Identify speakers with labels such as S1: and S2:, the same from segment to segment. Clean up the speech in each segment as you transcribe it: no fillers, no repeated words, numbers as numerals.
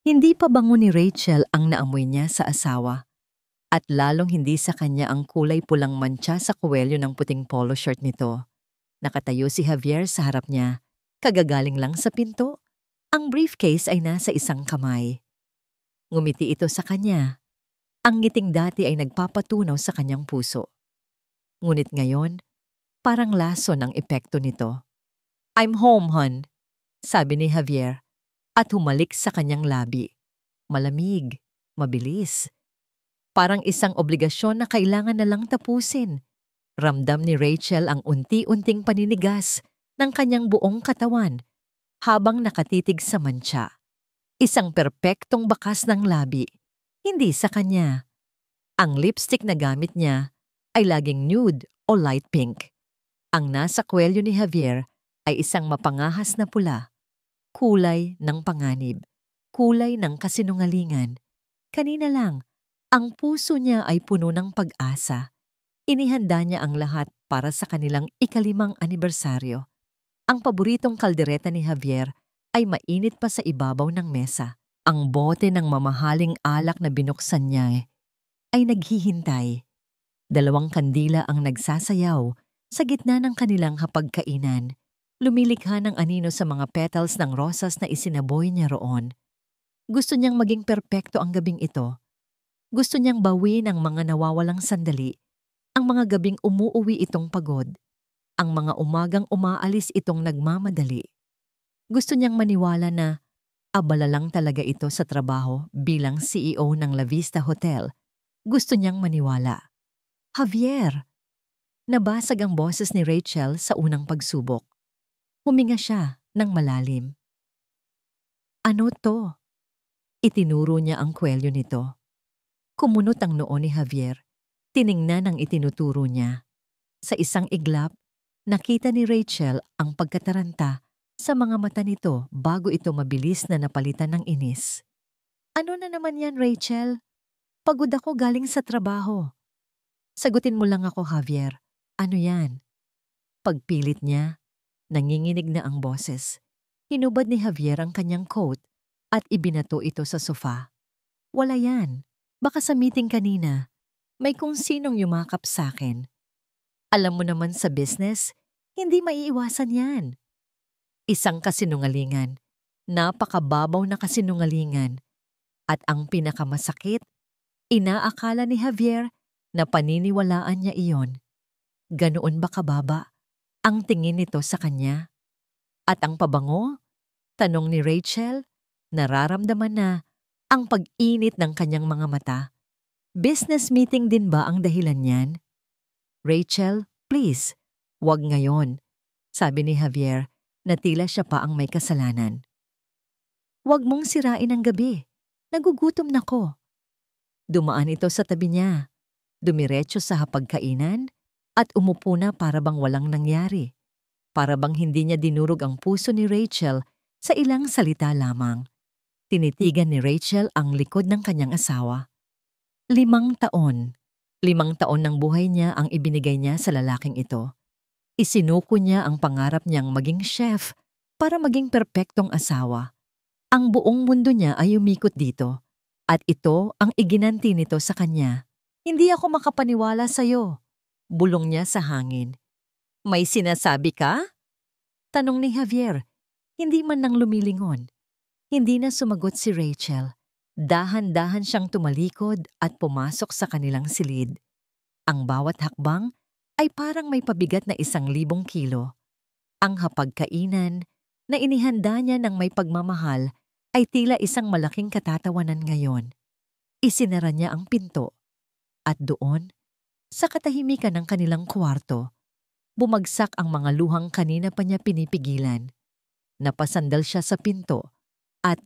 S1: Hindi pa bango ni Rachel ang naamoy niya sa asawa. At lalong hindi sa kanya ang kulay pulang mantsa sa kuwelyo ng puting polo shirt nito. Nakatayo si Javier sa harap niya. Kagagaling lang sa pinto. Ang briefcase ay nasa isang kamay. Ngumiti ito sa kanya. Ang ngiting dati ay nagpapatunaw sa kanyang puso. Ngunit ngayon, parang lason ang epekto nito. "I'm home, hon," sabi ni Javier at humalik sa kanyang labi. Malamig, mabilis. Parang isang obligasyon na kailangan na lang tapusin. Ramdam ni Rachel ang unti-unting paninigas ng kanyang buong katawan habang nakatitig sa mantsa. Isang perpektong bakas ng labi, hindi sa kanya. Ang lipstick na gamit niya ay laging nude o light pink. Ang nasa kuwelyo ni Javier ay isang mapangahas na pula, kulay ng panganib, kulay ng kasinungalingan. Kanina lang, ang puso niya ay puno ng pag-asa. Inihanda niya ang lahat para sa kanilang ika-5 anibersaryo. Ang paboritong kaldereta ni Javier ay mainit pa sa ibabaw ng mesa. Ang bote ng mamahaling alak na binuksan niya ay naghihintay. 2 kandila ang nagsasayaw sa gitna ng kanilang hapagkainan. Lumilikha ng anino sa mga petals ng rosas na isinaboy niya roon. Gusto niyang maging perpekto ang gabing ito. Gusto niyang bawiin ang mga nawawalang sandali, ang mga gabing umuuwi itong pagod, ang mga umagang umaalis itong nagmamadali. Gusto niyang maniwala na abala lang talaga ito sa trabaho bilang CEO ng La Vista Hotel. Gusto niyang maniwala. "Javier!" Nabasag ang boses ni Rachel sa unang pagsubok. Huminga siya ng malalim. "Ano to?" Itinuro niya ang kwelyo nito. Kumunot ang noo ni Javier. Tiningnan ang itinuturo niya. Sa isang iglap, nakita ni Rachel ang pagkataranta sa mga mata nito bago ito mabilis na napalitan ng inis. "Ano na naman yan, Rachel? Pagod ako galing sa trabaho." "Sagutin mo lang ako, Javier. Ano yan?" Pagpilit niya, nanginginig na ang boses. Hinubad ni Javier ang kanyang coat at ibinato ito sa sofa. "Wala yan. Baka sa meeting kanina, may kung sinong yumakap sa akin. Alam mo naman sa business, hindi maiiwasan yan." Isang kasinungalingan, napakababaw na kasinungalingan. At ang pinakamasakit, inaakala ni Javier na paniniwalaan niya iyon. Ganoon ba kababa ang tingin nito sa kanya? At ang pabango? Tanong ni Rachel, nararamdaman na ang pag-init ng kanyang mga mata. Business meeting din ba ang dahilan niyan? "Rachel, please, wag ngayon," sabi ni Javier na tila siya pa ang may kasalanan. "Wag mong sirain ang gabi. Nagugutom na ko." Dumaan ito sa tabi niya, dumiretso sa hapagkainan at umupo na para bang walang nangyari. Para bang hindi niya dinurog ang puso ni Rachel sa ilang salita lamang. Tinitigan ni Rachel ang likod ng kanyang asawa. 5 taon. 5 taon ng buhay niya ang ibinigay niya sa lalaking ito. Isinuko niya ang pangarap niyang maging chef para maging perpektong asawa. Ang buong mundo niya ay umikot dito. At ito ang iginanti nito sa kanya. "Hindi ako makapaniwala sa'yo," bulong niya sa hangin. "May sinasabi ka?" Tanong ni Javier, hindi man nang lumilingon. Hindi na sumagot si Rachel. Dahan-dahan siyang tumalikod at pumasok sa kanilang silid. Ang bawat hakbang ay parang may pabigat na 1,000 kilo. Ang hapagkainan na inihanda niya ng may pagmamahal ay tila isang malaking katatawanan ngayon. Isinara niya ang pinto. At doon, sa katahimikan ng kanilang kwarto, bumagsak ang mga luhang kanina pa niya pinipigilan. Napasandal siya sa pinto at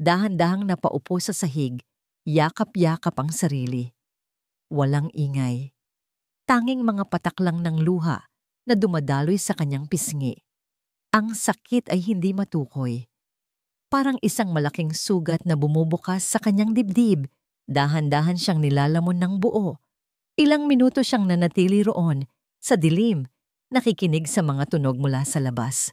S1: dahan-dahang napaupo sa sahig, yakap-yakap ang sarili. Walang ingay. Tanging mga patak lang ng luha na dumadaloy sa kanyang pisngi. Ang sakit ay hindi matukoy. Parang isang malaking sugat na bumubukas sa kanyang dibdib. Dahan-dahan siyang nilalamon ng buo. Ilang minuto siyang nanatili roon, sa dilim, nakikinig sa mga tunog mula sa labas.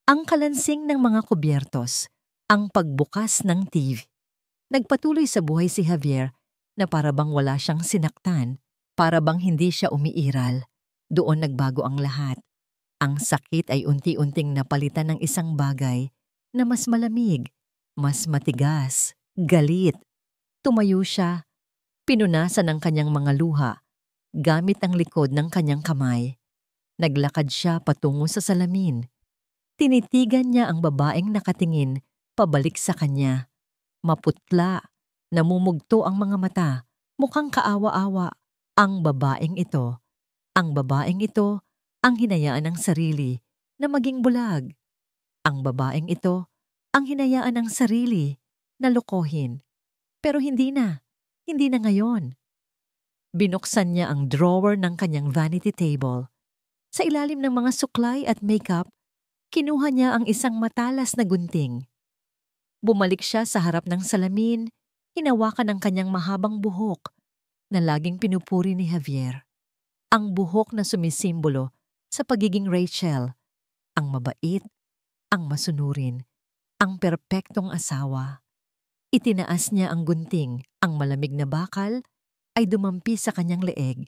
S1: Ang kalansing ng mga kubyertos, Ang pagbukas ng TV. Nagpatuloy sa buhay si Javier na para bang wala siyang sinaktan, para bang hindi siya umiiral. Doon nagbago ang lahat. Ang sakit ay unti-unting napalitan ng isang bagay na mas malamig, mas matigas, galit. Tumayo siya, pinunasan ang kanyang mga luha, gamit ang likod ng kanyang kamay. Naglakad siya patungo sa salamin. Tinitigan niya ang babaeng nakatingin pabalik sa kanya. Maputla, namumugto ang mga mata, mukhang kaawa-awa. Ang babaeng ito, ang hinayaan ng sarili na maging bulag. Ang babaeng ito, ang hinayaan ng sarili na lokohin. Pero hindi na ngayon. Binuksan niya ang drawer ng kanyang vanity table. Sa ilalim ng mga suklay at makeup, kinuha niya ang isang matalas na gunting. Bumalik siya sa harap ng salamin, hinawakan ang kanyang mahabang buhok na laging pinupuri ni Javier. Ang buhok na sumisimbolo sa pagiging Rachel, ang mabait, ang masunurin, ang perpektong asawa. Itinaas niya ang gunting, ang malamig na bakal ay dumampi sa kanyang leeg.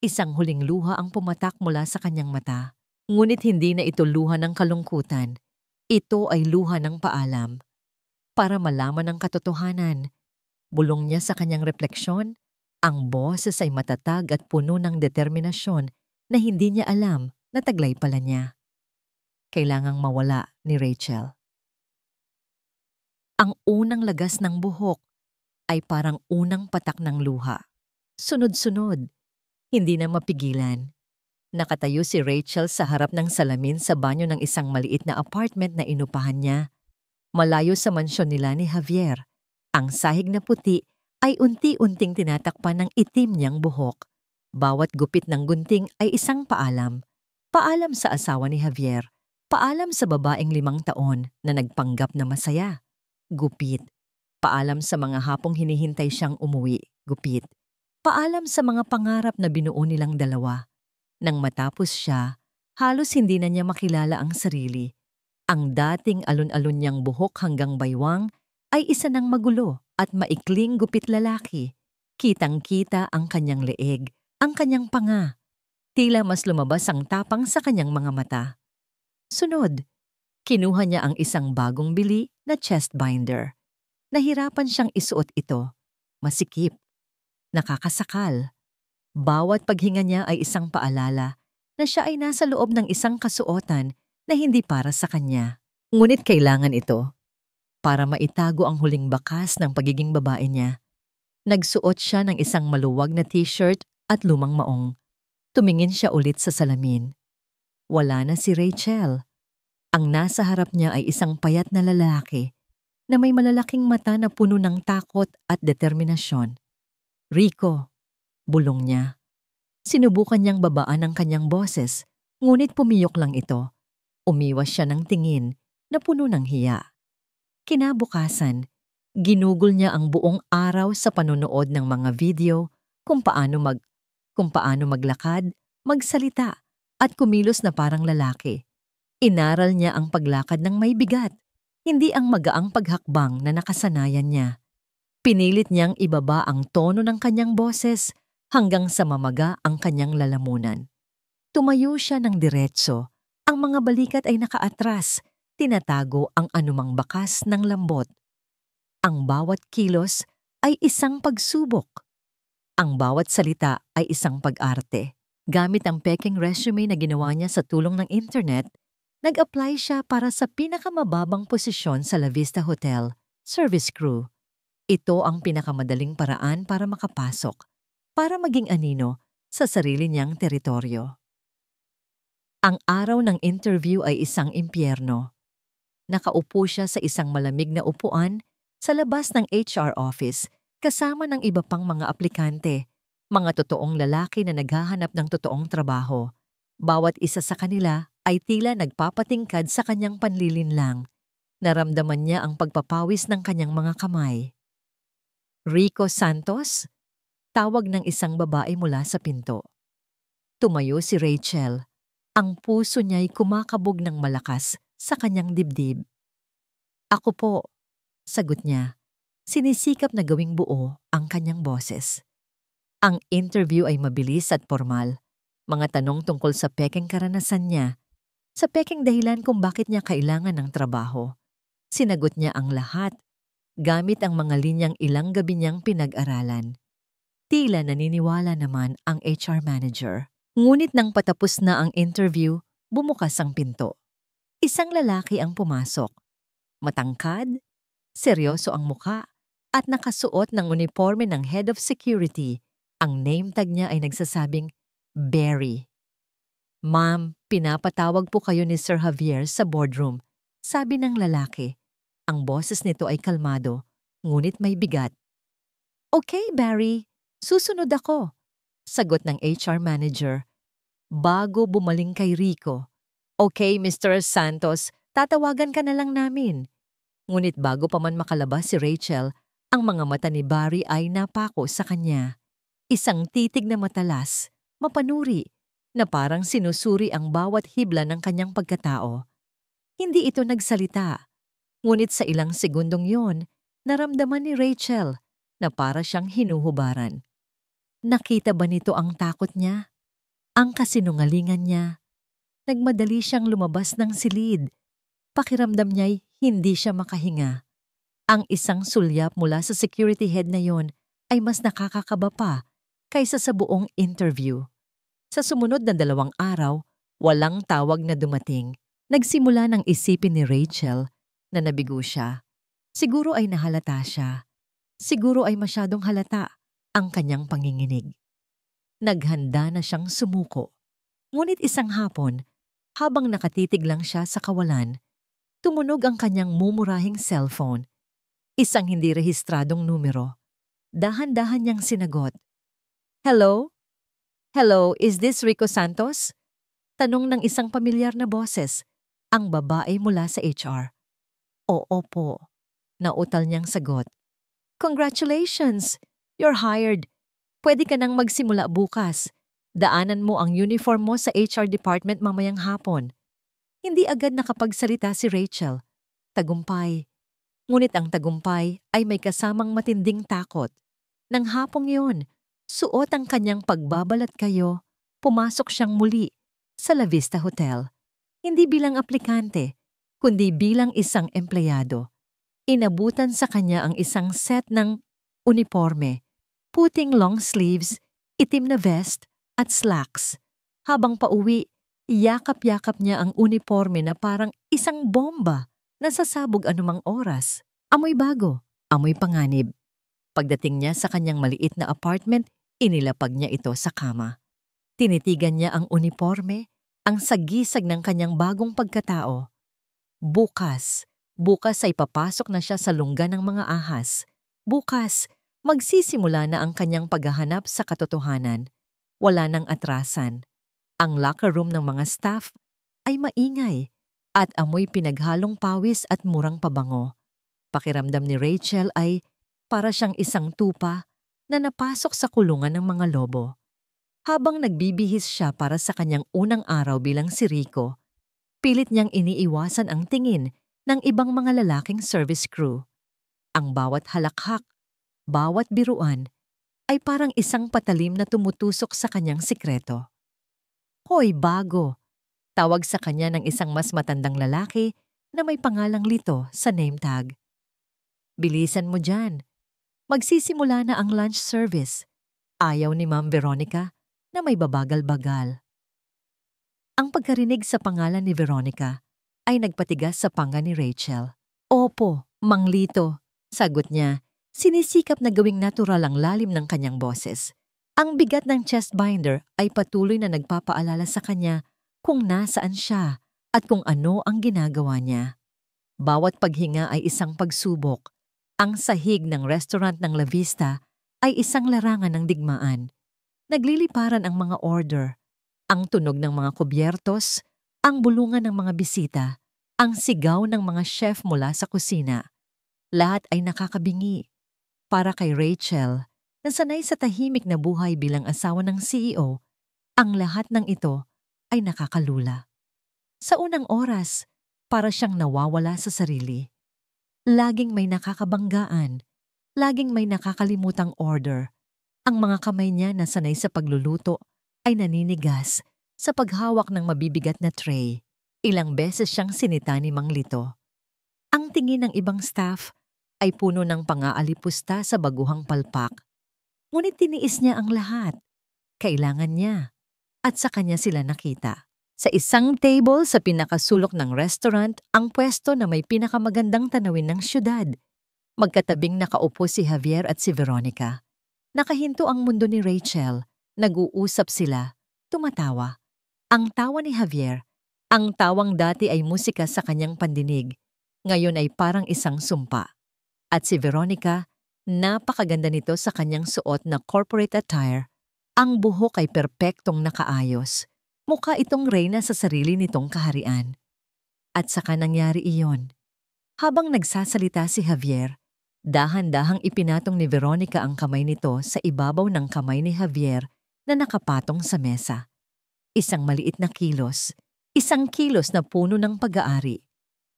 S1: Isang huling luha ang pumatak mula sa kanyang mata. Ngunit hindi na ito luha ng kalungkutan. Ito ay luha ng paalam. Para malaman ang katotohanan, bulong niya sa kanyang refleksyon, ang boses ay matatag at puno ng determinasyon na hindi niya alam na taglay pala niya. Kailangang mawala ni Rachel. Ang unang lagas ng buhok ay parang unang patak ng luha. Sunod-sunod, hindi na mapigilan. Nakatayo si Rachel sa harap ng salamin sa banyo ng isang maliit na apartment na inupahan niya. Malayo sa mansyon nila ni Javier, ang sahig na puti ay unti-unting tinatakpan ng itim niyang buhok. Bawat gupit ng gunting ay isang paalam. Paalam sa asawa ni Javier. Paalam sa babaeng 5 taon na nagpanggap na masaya. Gupit. Paalam sa mga hapong hinihintay siyang umuwi. Gupit. Paalam sa mga pangarap na binuo nilang dalawa. Nang matapos siya, halos hindi na niya makilala ang sarili. Ang dating alon-alon niyang buhok hanggang baywang ay isa ng magulo at maikling gupit lalaki. Kitang-kita ang kanyang leeg, ang kanyang panga. Tila mas lumabas ang tapang sa kanyang mga mata. Sunod, kinuha niya ang isang bagong bili na chest binder. Nahirapan siyang isuot ito. Masikip. Nakakasakal. Bawat paghinga niya ay isang paalala na siya ay nasa loob ng isang kasuotan na hindi para sa kanya. Ngunit kailangan ito para maitago ang huling bakas ng pagiging babae niya. Nagsuot siya ng isang maluwag na t-shirt at lumang maong. Tumingin siya ulit sa salamin. Wala na si Rachel. Ang nasa harap niya ay isang payat na lalaki na may malalaking mata na puno ng takot at determinasyon. Rico, bulong niya. Sinubukan niyang babaan ang kanyang boses, ngunit pumiyok lang ito. Umiwas siya ng tingin na puno ng hiya. Kinabukasan, ginugol niya ang buong araw sa panonood ng mga video kung paano maglakad, magsalita, at kumilos na parang lalaki. Inaral niya ang paglakad ng may bigat, hindi ang magaang paghakbang na nakasanayan niya. Pinilit niyang ibaba ang tono ng kanyang boses hanggang sa mamaga ang kanyang lalamunan. Tumayo siya ng diretso. Ang mga balikat ay nakaatras, tinatago ang anumang bakas ng lambot. Ang bawat kilos ay isang pagsubok. Ang bawat salita ay isang pag-arte. Gamit ang peking resume na ginawa niya sa tulong ng internet, nag-apply siya para sa pinakamababang posisyon sa La Vista Hotel, service crew. Ito ang pinakamadaling paraan para makapasok, para maging anino sa sarili niyang teritoryo. Ang araw ng interview ay isang impyerno. Nakaupo siya sa isang malamig na upuan sa labas ng HR office kasama ng iba pang mga aplikante, mga totoong lalaki na naghahanap ng totoong trabaho. Bawat isa sa kanila ay tila nagpapatingkad sa kanyang panlilinlang. Naramdaman niya ang pagpapawis ng kanyang mga kamay. Rico Santos? Tawag ng isang babae mula sa pinto. Tumayo si Rachel. Ang puso niya'y kumakabog ng malakas sa kanyang dibdib. Ako po, sagot niya. Sinisikap na gawing buo ang kanyang boses. Ang interview ay mabilis at formal. Mga tanong tungkol sa pekeng karanasan niya, sa pekeng dahilan kung bakit niya kailangan ng trabaho. Sinagot niya ang lahat, gamit ang mga linyang ilang gabi niyang pinag-aralan. Tila naniniwala naman ang HR manager. Ngunit nang patapos na ang interview, bumukas ang pinto. Isang lalaki ang pumasok. Matangkad, seryoso ang muka, at nakasuot ng uniforme ng Head of Security. Ang name tag niya ay nagsasabing, Barry. Ma'am, pinapatawag po kayo ni Sir Javier sa boardroom, sabi ng lalaki. Ang boses nito ay kalmado, ngunit may bigat. Okay, Barry, susunod ako, sagot ng HR manager. Bago bumaling kay Rico, okay, Mr. Santos, tatawagan ka na lang namin. Ngunit bago pa man makalabas si Rachel, ang mga mata ni Barry ay napako sa kanya. Isang titig na matalas, mapanuri, na parang sinusuri ang bawat hibla ng kanyang pagkatao. Hindi ito nagsalita, ngunit sa ilang segundong yon, naramdaman ni Rachel na para siyang hinuhubaran. Nakita ba nito ang takot niya? Ang kasinungalingan niya? Nagmadali siyang lumabas ng silid. Pakiramdam niya'y hindi siya makahinga. Ang isang sulyap mula sa security head na yon ay mas nakakakaba pa kaysa sa buong interview. Sa sumunod na 2 araw, walang tawag na dumating. Nagsimula ng isipin ni Rachel na nabigo siya. Siguro ay nahalata siya. Siguro ay masyadong halata ang kanyang panginginig. Naghanda na siyang sumuko. Ngunit isang hapon, habang nakatitig lang siya sa kawalan, tumunog ang kanyang mumurahing cellphone. Isang hindi rehistradong numero. Dahan-dahan niyang sinagot. Hello? Hello, is this Rico Santos? Tanong ng isang pamilyar na boses, ang babae mula sa HR. Oo po, nautal niyang sagot. Congratulations! You're hired. Pwede ka nang magsimula bukas. Daanan mo ang uniform mo sa HR department mamayang hapon. Hindi agad nakapagsalita si Rachel. Tagumpay. Ngunit ang tagumpay ay may kasamang matinding takot. Nang hapong yon, suot ang kanyang pagbabalat kayo, pumasok siyang muli sa La Vista Hotel. Hindi bilang aplikante, kundi bilang isang empleyado. Inabutan sa kanya ang isang set ng uniforme, puting long sleeves, itim na vest at slacks. Habang pauwi, yakap-yakap niya ang uniforme na parang isang bomba na sasabog anumang oras. Amoy bago, amoy panganib. Pagdating niya sa kanyang maliit na apartment, inilapag niya ito sa kama. Tinitigan niya ang uniforme, ang sagisag ng kanyang bagong pagkatao. Bukas ay papasok na siya sa lungga ng mga ahas. Bukas, magsisimula na ang kanyang paghahanap sa katotohanan. Wala nang atrasan. Ang locker room ng mga staff ay maingay at amoy pinaghalong pawis at murang pabango. Pakiramdam ni Rachel ay para siyang isang tupa na napasok sa kulungan ng mga lobo. Habang nagbibihis siya para sa kanyang unang araw bilang si Rico, pilit niyang iniiwasan ang tingin ng ibang mga lalaking service crew. Ang bawat halakhak, bawat biruan, ay parang isang patalim na tumutusok sa kanyang sikreto. Hoy, bago! Tawag sa kanya ng isang mas matandang lalaki na may pangalang Lito sa name tag. Bilisan mo dyan. Magsisimula na ang lunch service. Ayaw ni Ma'am Veronica na may babagal-bagal. Ang pagkarinig sa pangalan ni Veronica ay nagpatigas sa panga ni Rachel. Opo, Mang Lito, sagot niya. Sinisikap na gawing natural ang lalim ng kanyang boses. Ang bigat ng chest binder ay patuloy na nagpapaalala sa kanya kung nasaan siya at kung ano ang ginagawa niya. Bawat paghinga ay isang pagsubok. Ang sahig ng restaurant ng La Vista ay isang larangan ng digmaan. Nagliliparan ang mga order, ang tunog ng mga kubyertos, ang bulungan ng mga bisita, ang sigaw ng mga chef mula sa kusina. Lahat ay nakakabingi. Para kay Rachel, na sanay sa tahimik na buhay bilang asawa ng CEO, ang lahat ng ito ay nakakalula. Sa unang oras, para siyang nawawala sa sarili. Laging may nakakabanggaan. Laging may nakakalimutang order. Ang mga kamay niya na sanay sa pagluluto ay naninigas sa paghawak ng mabibigat na tray. Ilang beses siyang sinita ni Mang Lito. Ang tingin ng ibang staff ay puno ng pang-aalipusta sa baguhang palpak. Ngunit tiniis niya ang lahat. Kailangan niya. At sa kanya sila nakita. Sa isang table sa pinakasulok ng restaurant, ang pwesto na may pinakamagandang tanawin ng syudad. Magkatabing nakaupo si Javier at si Veronica. Nakahinto ang mundo ni Rachel. Nag-uusap sila. Tumatawa. Ang tawa ni Javier, ang tawang dati ay musika sa kanyang pandinig, ngayon ay parang isang sumpa. At si Veronica, napakaganda nito sa kanyang suot na corporate attire. Ang buhok ay perpektong nakaayos. Mukha itong reyna sa sarili nitong kaharian. At saka nangyari iyon. Habang nagsasalita si Javier, dahan-dahang ipinatong ni Veronica ang kamay nito sa ibabaw ng kamay ni Javier na nakapatong sa mesa. Isang maliit na kilos, isang kilos na puno ng pag-aari.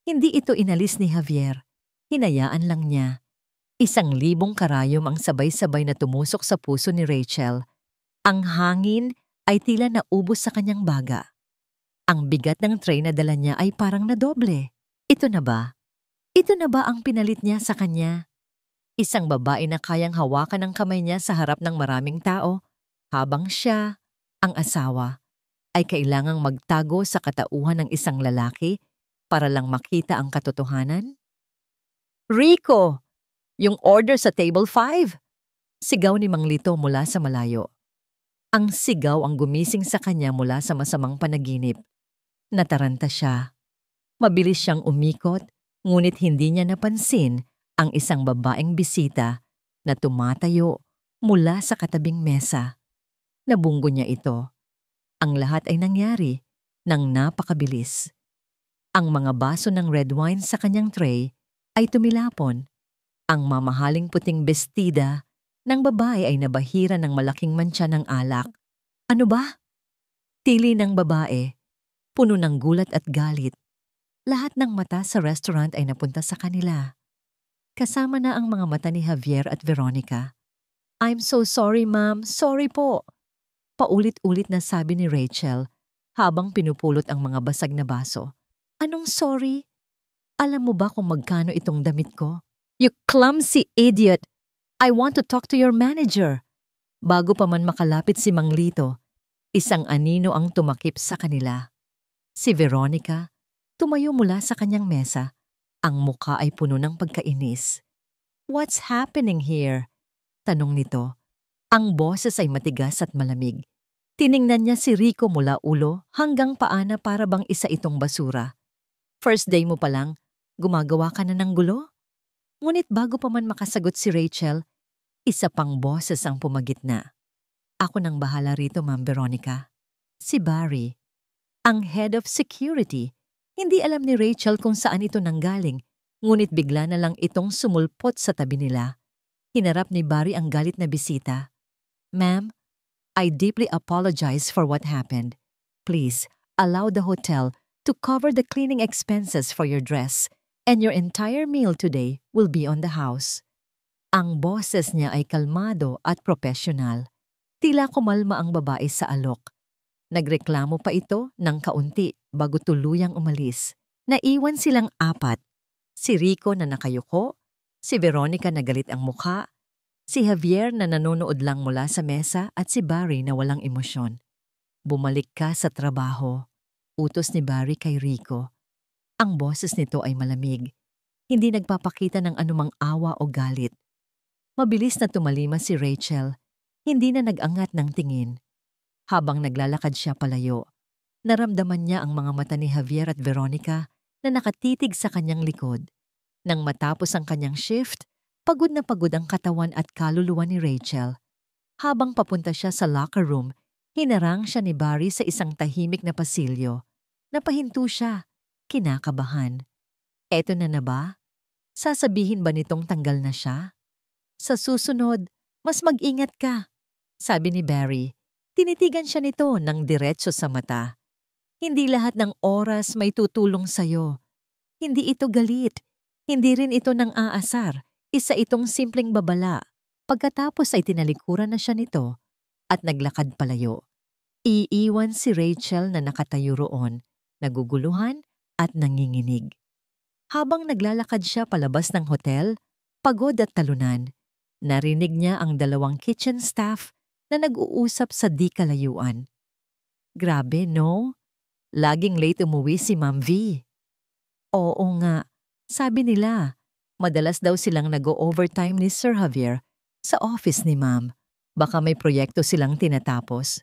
S1: Hindi ito inalis ni Javier, hinayaan lang niya. 1,000 karayom ang sabay-sabay na tumusok sa puso ni Rachel. Ang hangin ay tila naubos sa kanyang baga. Ang bigat ng tray na dala niya ay parang nadoble. Ito na ba? Ito na ba ang pinalit niya sa kanya? Isang babae na kayang hawakan ang kamay niya sa harap ng maraming tao, habang siya, ang asawa, ay kailangang magtago sa katauhan ng isang lalaki para lang makita ang katotohanan? Rico! Yung order sa table 5! Sigaw ni Mang Lito mula sa malayo. Ang sigaw ang gumising sa kanya mula sa masamang panaginip. Nataranta siya. Mabilis siyang umikot, ngunit hindi niya napansin ang isang babaeng bisita na tumatayo mula sa katabing mesa. Nabunggo niya ito. Ang lahat ay nangyari ng napakabilis. Ang mga baso ng red wine sa kanyang tray ay tumilapon. Ang mamahaling puting bestida ng babae ay nabahira ng malaking mantsa ng alak. Ano ba? Tili ng babae, puno ng gulat at galit. Lahat ng mata sa restaurant ay napunta sa kanila. Kasama na ang mga mata ni Javier at Veronica. I'm so sorry, ma'am. Sorry po. Paulit-ulit na sabi ni Rachel habang pinupulot ang mga basag na baso. Anong sorry? Alam mo ba kung magkano itong damit ko? You clumsy idiot! I want to talk to your manager. Bago pa man makalapit si Mang Lito, isang anino ang tumakip sa kanila. Si Veronica, tumayo mula sa kanyang mesa. Ang mukha ay puno ng pagkainis. What's happening here? Tanong nito. Ang boses ay matigas at malamig. Tiningnan niya si Rico mula ulo hanggang paa na para bang isa itong basura. First day mo pa lang, gumagawa ka na ng gulo? Ngunit bago pa man makasagot si Rachel, isa pang boses ang pumagitna. Ako nang bahala rito, Ma'am Veronica. Si Barry, ang head of security. Hindi alam ni Rachel kung saan ito nanggaling, ngunit bigla na lang itong sumulpot sa tabi nila. Hinarap ni Barry ang galit na bisita. Ma'am, I deeply apologize for what happened. Please, allow the hotel to cover the cleaning expenses for your dress, and your entire meal today will be on the house. Ang boses niya ay kalmado at profesional. Tila kumalma ang babae sa alok. Nagreklamo pa ito ng kaunti bago tuluyang umalis. Naiwan silang 4. Si Rico na nakayuko, si Veronica na galit ang mukha, si Javier na nanonood lang mula sa mesa at si Barry na walang emosyon. Bumalik ka sa trabaho. Utos ni Barry kay Rico. Ang boses nito ay malamig. Hindi nagpapakita ng anumang awa o galit. Mabilis na tumalima si Rachel. Hindi na nag-angat ng tingin. Habang naglalakad siya palayo, naramdaman niya ang mga mata ni Javier at Veronica na nakatitig sa kanyang likod. Nang matapos ang kanyang shift, pagod na pagod ang katawan at kaluluwa ni Rachel. Habang papunta siya sa locker room, hinarang siya ni Barry sa isang tahimik na pasilyo. Napahinto siya, kinakabahan. Eto na ba? Sasabihin ba nitong tanggal na siya? Sa susunod, mas mag-ingat ka, sabi ni Barry. Tinitigan siya nito ng diretso sa mata. Hindi lahat ng oras may tutulong sa'yo. Hindi ito galit. Hindi rin ito nang aasar. Isa itong simpleng babala. Pagkatapos ay tinalikuran na siya nito at naglakad palayo. Iiwan si Rachel na nakatayo roon, naguguluhan at nanginginig. Habang naglalakad siya palabas ng hotel, pagod at talunan, narinig niya ang dalawang kitchen staff na nag-uusap sa di kalayuan. Grabe, no? Laging late umuwi si Ma'am V. Oo nga, sabi nila, madalas daw silang nag-o-overtime ni Sir Javier sa office ni Ma'am. Baka may proyekto silang tinatapos.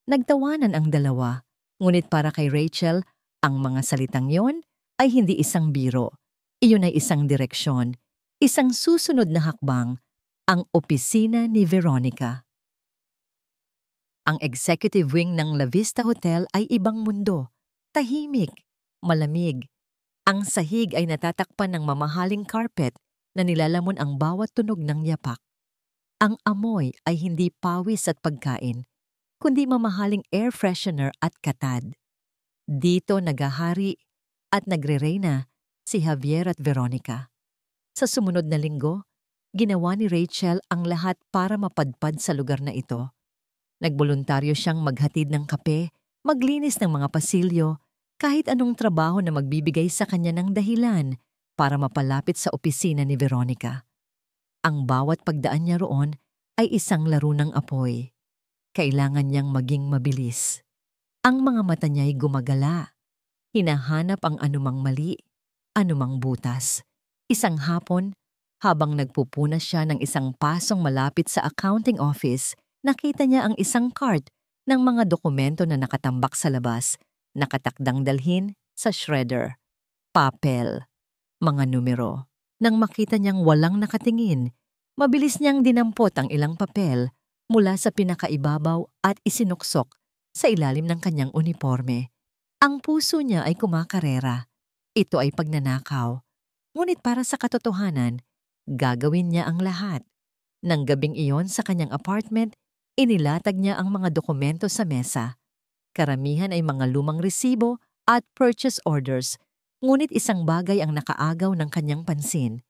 S1: Nagtawanan ang dalawa, ngunit para kay Rachel, ang mga salitang yon ay hindi isang biro. Iyon ay isang direksyon, isang susunod na hakbang, ang opisina ni Veronica. Ang executive wing ng La Vista Hotel ay ibang mundo. Tahimik, malamig. Ang sahig ay natatakpan ng mamahaling carpet na nilalamon ang bawat tunog ng yapak. Ang amoy ay hindi pawis at pagkain, kundi mamahaling air freshener at katad. Dito nagahari at nagre-reyna si Javier at Veronica. Sa sumunod na linggo, ginawa ni Rachel ang lahat para mapadpad sa lugar na ito. Nagboluntaryo siyang maghatid ng kape, maglinis ng mga pasilyo, kahit anong trabaho na magbibigay sa kanya ng dahilan para mapalapit sa opisina ni Veronica. Ang bawat pagdaan niya roon ay isang laro ng apoy. Kailangan niyang maging mabilis. Ang mga mata niya'y gumagala. Hinahanap ang anumang mali, anumang butas. Isang hapon, habang nagpupunas siya ng isang pasong malapit sa accounting office, nakita niya ang isang cart ng mga dokumento na nakatambak sa labas, nakatakdang dalhin sa shredder. Papel, mga numero. Nang makita niyang walang nakatingin, mabilis niyang dinampot ang ilang papel mula sa pinakaibabaw at isinuksok sa ilalim ng kanyang uniforme. Ang puso niya ay kumakarera. Ito ay pagnanakaw. Ngunit para sa katotohanan, gagawin niya ang lahat. Nang gabing iyon sa kanyang apartment, inilatag niya ang mga dokumento sa mesa. Karamihan ay mga lumang resibo at purchase orders, ngunit isang bagay ang nakaagaw ng kanyang pansin.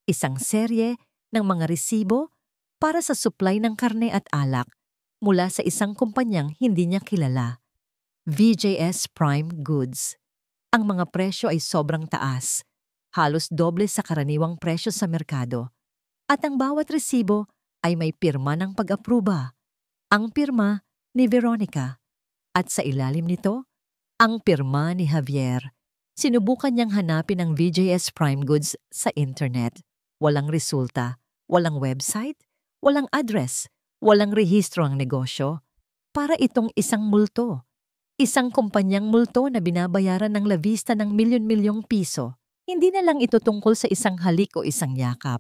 S1: Isang serye ng mga resibo para sa supply ng karne at alak mula sa isang kumpanyang hindi niya kilala. VJS Prime Goods. Ang mga presyo ay sobrang taas, halos doble sa karaniwang presyo sa merkado. At ang bawat resibo ay may pirma ng pag-apruba. Ang pirma ni Veronica. At sa ilalim nito, ang pirma ni Javier. Sinubukan niyang hanapin ang VJS Prime Goods sa internet. Walang resulta, walang website, walang address, walang rehistro ang negosyo. Para itong isang multo. Isang kumpanyang multo na binabayaran ng La Vista ng milyon-milyong piso. Hindi na lang ito tungkol sa isang halik o isang yakap.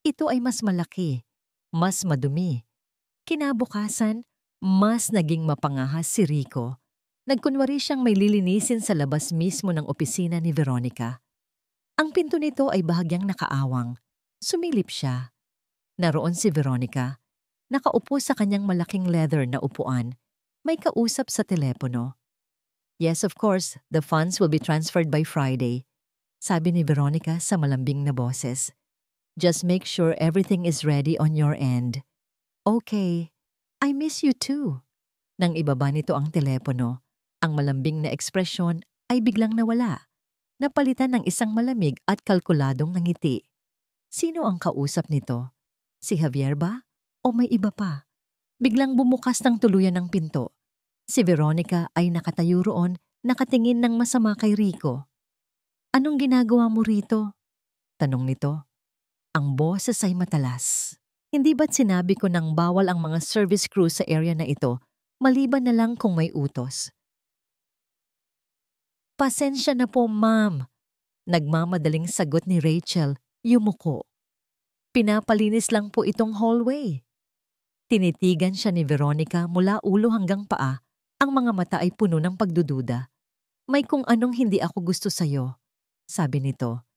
S1: Ito ay mas malaki, mas madumi. Kinabukasan, mas naging mapangahas si Rico. Nagkunwari siyang may lilinisin sa labas mismo ng opisina ni Veronica. Ang pinto nito ay bahagyang nakaawang. Sumilip siya. Naroon si Veronica. Nakaupo sa kanyang malaking leather na upuan. May kausap sa telepono. Yes, of course, the funds will be transferred by Friday, sabi ni Veronica sa malambing na boses. Just make sure everything is ready on your end. Okay, I miss you too. Nang ibaba nito ang telepono, ang malambing na ekspresyon ay biglang nawala. Napalitan ng isang malamig at kalkuladong ngiti. Sino ang kausap nito? Si Javier ba? O may iba pa? Biglang bumukas ng tuluyan ng pinto. Si Veronica ay nakatayo roon, nakatingin ng masama kay Rico. Anong ginagawa mo rito? Tanong nito. Ang boses ay matalas. Hindi ba't sinabi ko nang bawal ang mga service crew sa area na ito, maliban na lang kung may utos? Pasensya na po, ma'am. Nagmamadaling sagot ni Rachel, yumuko. Pinapalinis lang po itong hallway. Tinitigan siya ni Veronica mula ulo hanggang paa. Ang mga mata ay puno ng pagdududa. May kung anong hindi ako gusto sa'yo, sabi nito.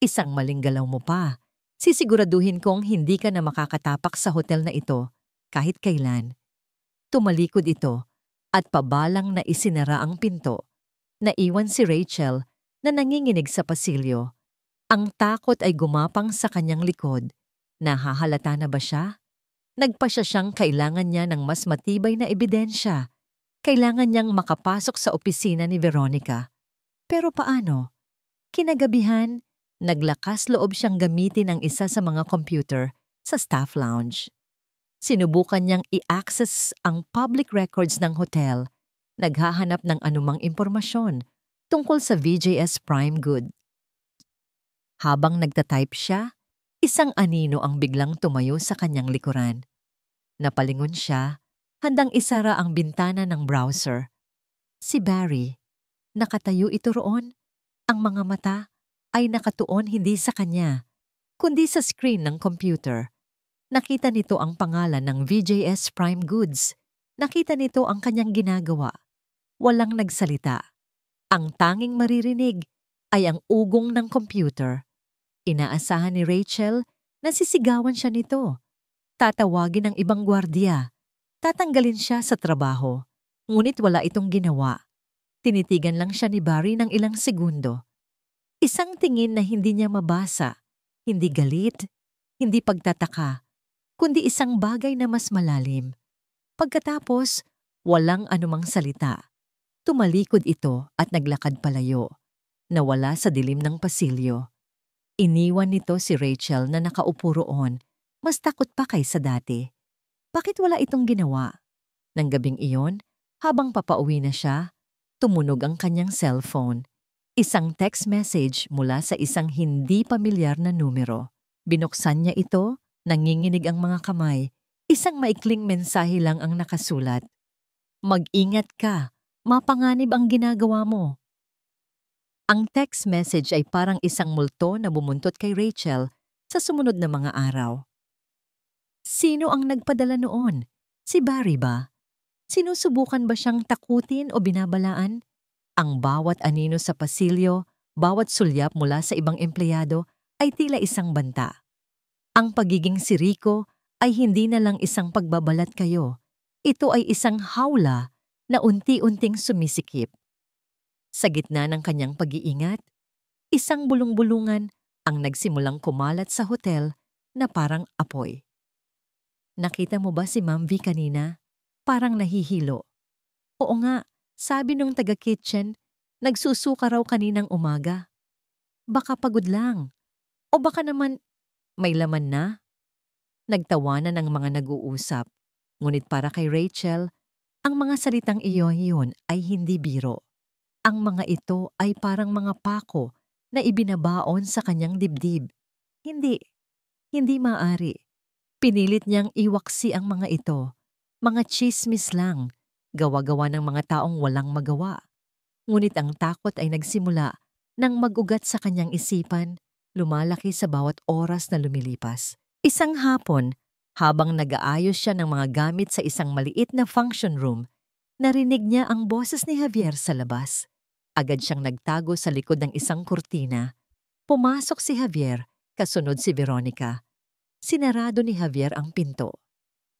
S1: Isang maling galaw mo pa. Sisiguraduhin kong hindi ka na makakatapak sa hotel na ito kahit kailan. Tumalikod ito at pabalang na isinara ang pinto. Naiwan si Rachel na nanginginig sa pasilyo. Ang takot ay gumapang sa kanyang likod. Nahahalata na ba siya? Nagpa siya siyang kailangan niya ng mas matibay na ebidensya. Kailangan niyang makapasok sa opisina ni Veronica. Pero paano? Kinagabihan, naglakas loob siyang gamitin ang isa sa mga computer sa staff lounge. Sinubukan niyang i-access ang public records ng hotel, naghahanap ng anumang impormasyon tungkol sa VJS Prime Good. Habang nagtatype siya, isang anino ang biglang tumayo sa kanyang likuran. Napalingon siya, handang isara ang bintana ng browser. Si Barry. Nakatayo ito roon. Ang mga mata ay nakatuon hindi sa kanya, kundi sa screen ng computer. Nakita nito ang pangalan ng VJS Prime Goods. Nakita nito ang kanyang ginagawa. Walang nagsalita. Ang tanging maririnig ay ang ugong ng computer. Inaasahan ni Rachel na sisigawan siya nito. Tatawagin ng ibang gwardiya. Tatanggalin siya sa trabaho. Ngunit wala itong ginawa. Tinitigan lang siya ni Barry ng ilang segundo. Isang tingin na hindi niya mabasa. Hindi galit, hindi pagtataka, kundi isang bagay na mas malalim. Pagkatapos, walang anumang salita. Tumalikod ito at naglakad palayo. Nawala sa dilim ng pasilyo. Iniwan nito si Rachel na nakaupo roon, mas takot pa kaysa dati. Bakit wala itong ginawa? Nang gabing iyon, habang papauwi na siya, tumunog ang kanyang cellphone. Isang text message mula sa isang hindi pamilyar na numero. Binuksan niya ito, nanginginig ang mga kamay. Isang maikling mensahe lang ang nakasulat. Mag-ingat ka, mapanganib ang ginagawa mo. Ang text message ay parang isang multo na bumuntot kay Rachel sa sumunod na mga araw. Sino ang nagpadala noon? Si Barry ba? Sinusubukan ba siyang takutin o binabalaan? Ang bawat anino sa pasilyo, bawat sulyap mula sa ibang empleyado ay tila isang banta. Ang pagiging si Rico ay hindi na lang isang pagbabalat kayo. Ito ay isang hawla na unti-unting sumisikip. Sa gitna ng kanyang pag-iingat, isang bulong-bulungan ang nagsimulang kumalat sa hotel na parang apoy. Nakita mo ba si Ma'am V kanina? Parang nahihilo. Oo nga, sabi nung taga-kitchen, nagsusuka raw kaninang umaga. Baka pagod lang. O baka naman may laman na? Nagtawanan ang mga nag-uusap. Ngunit para kay Rachel, ang mga salitang iyon ay hindi biro. Ang mga ito ay parang mga pako na ibinabaon sa kanyang dibdib. Hindi maaari. Pinilit niyang iwaksi ang mga ito. Mga tsismis lang, gawa-gawa ng mga taong walang magawa. Ngunit ang takot ay nagsimula nang mag-ugat sa kanyang isipan, lumalaki sa bawat oras na lumilipas. Isang hapon, habang nag-aayos siya ng mga gamit sa isang maliit na function room, narinig niya ang boses ni Javier sa labas. Agad siyang nagtago sa likod ng isang kurtina. Pumasok si Javier, kasunod si Veronica. Sinarado ni Javier ang pinto.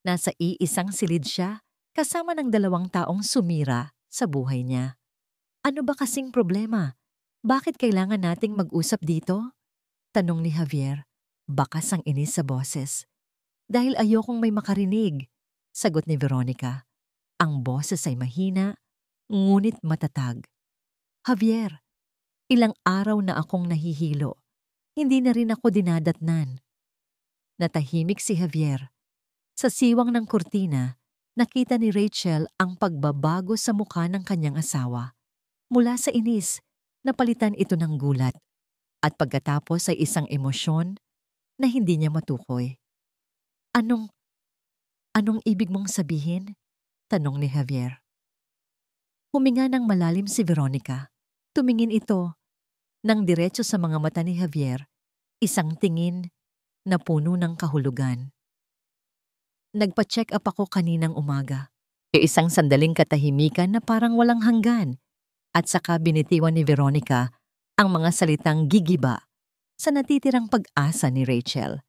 S1: Nasa iisang silid siya, kasama ng 2 taong sumira sa buhay niya. Ano ba kasing problema? Bakit kailangan nating mag-usap dito? Tanong ni Javier, bakas ang inis sa boses. Dahil ayokong may makarinig, sagot ni Veronica. Ang boses ay mahina, ngunit matatag. Javier, ilang araw na akong nahihilo. Hindi na rin ako dinadatnan. Natahimik si Javier. Sa siwang ng kurtina, nakita ni Rachel ang pagbabago sa mukha ng kanyang asawa. Mula sa inis, napalitan ito ng gulat. At pagkatapos ay isang emosyon na hindi niya matukoy. Anong ibig mong sabihin? Tanong ni Javier. Huminga ng malalim si Veronica. Tumingin ito nang diretso sa mga mata ni Javier, isang tingin na puno ng kahulugan. Nagpa-check up ako kaninang umaga. Isang sandaling katahimikan na parang walang hanggan. At saka binitiwan ni Veronica ang mga salitang gigiba sa natitirang pag-asa ni Rachel.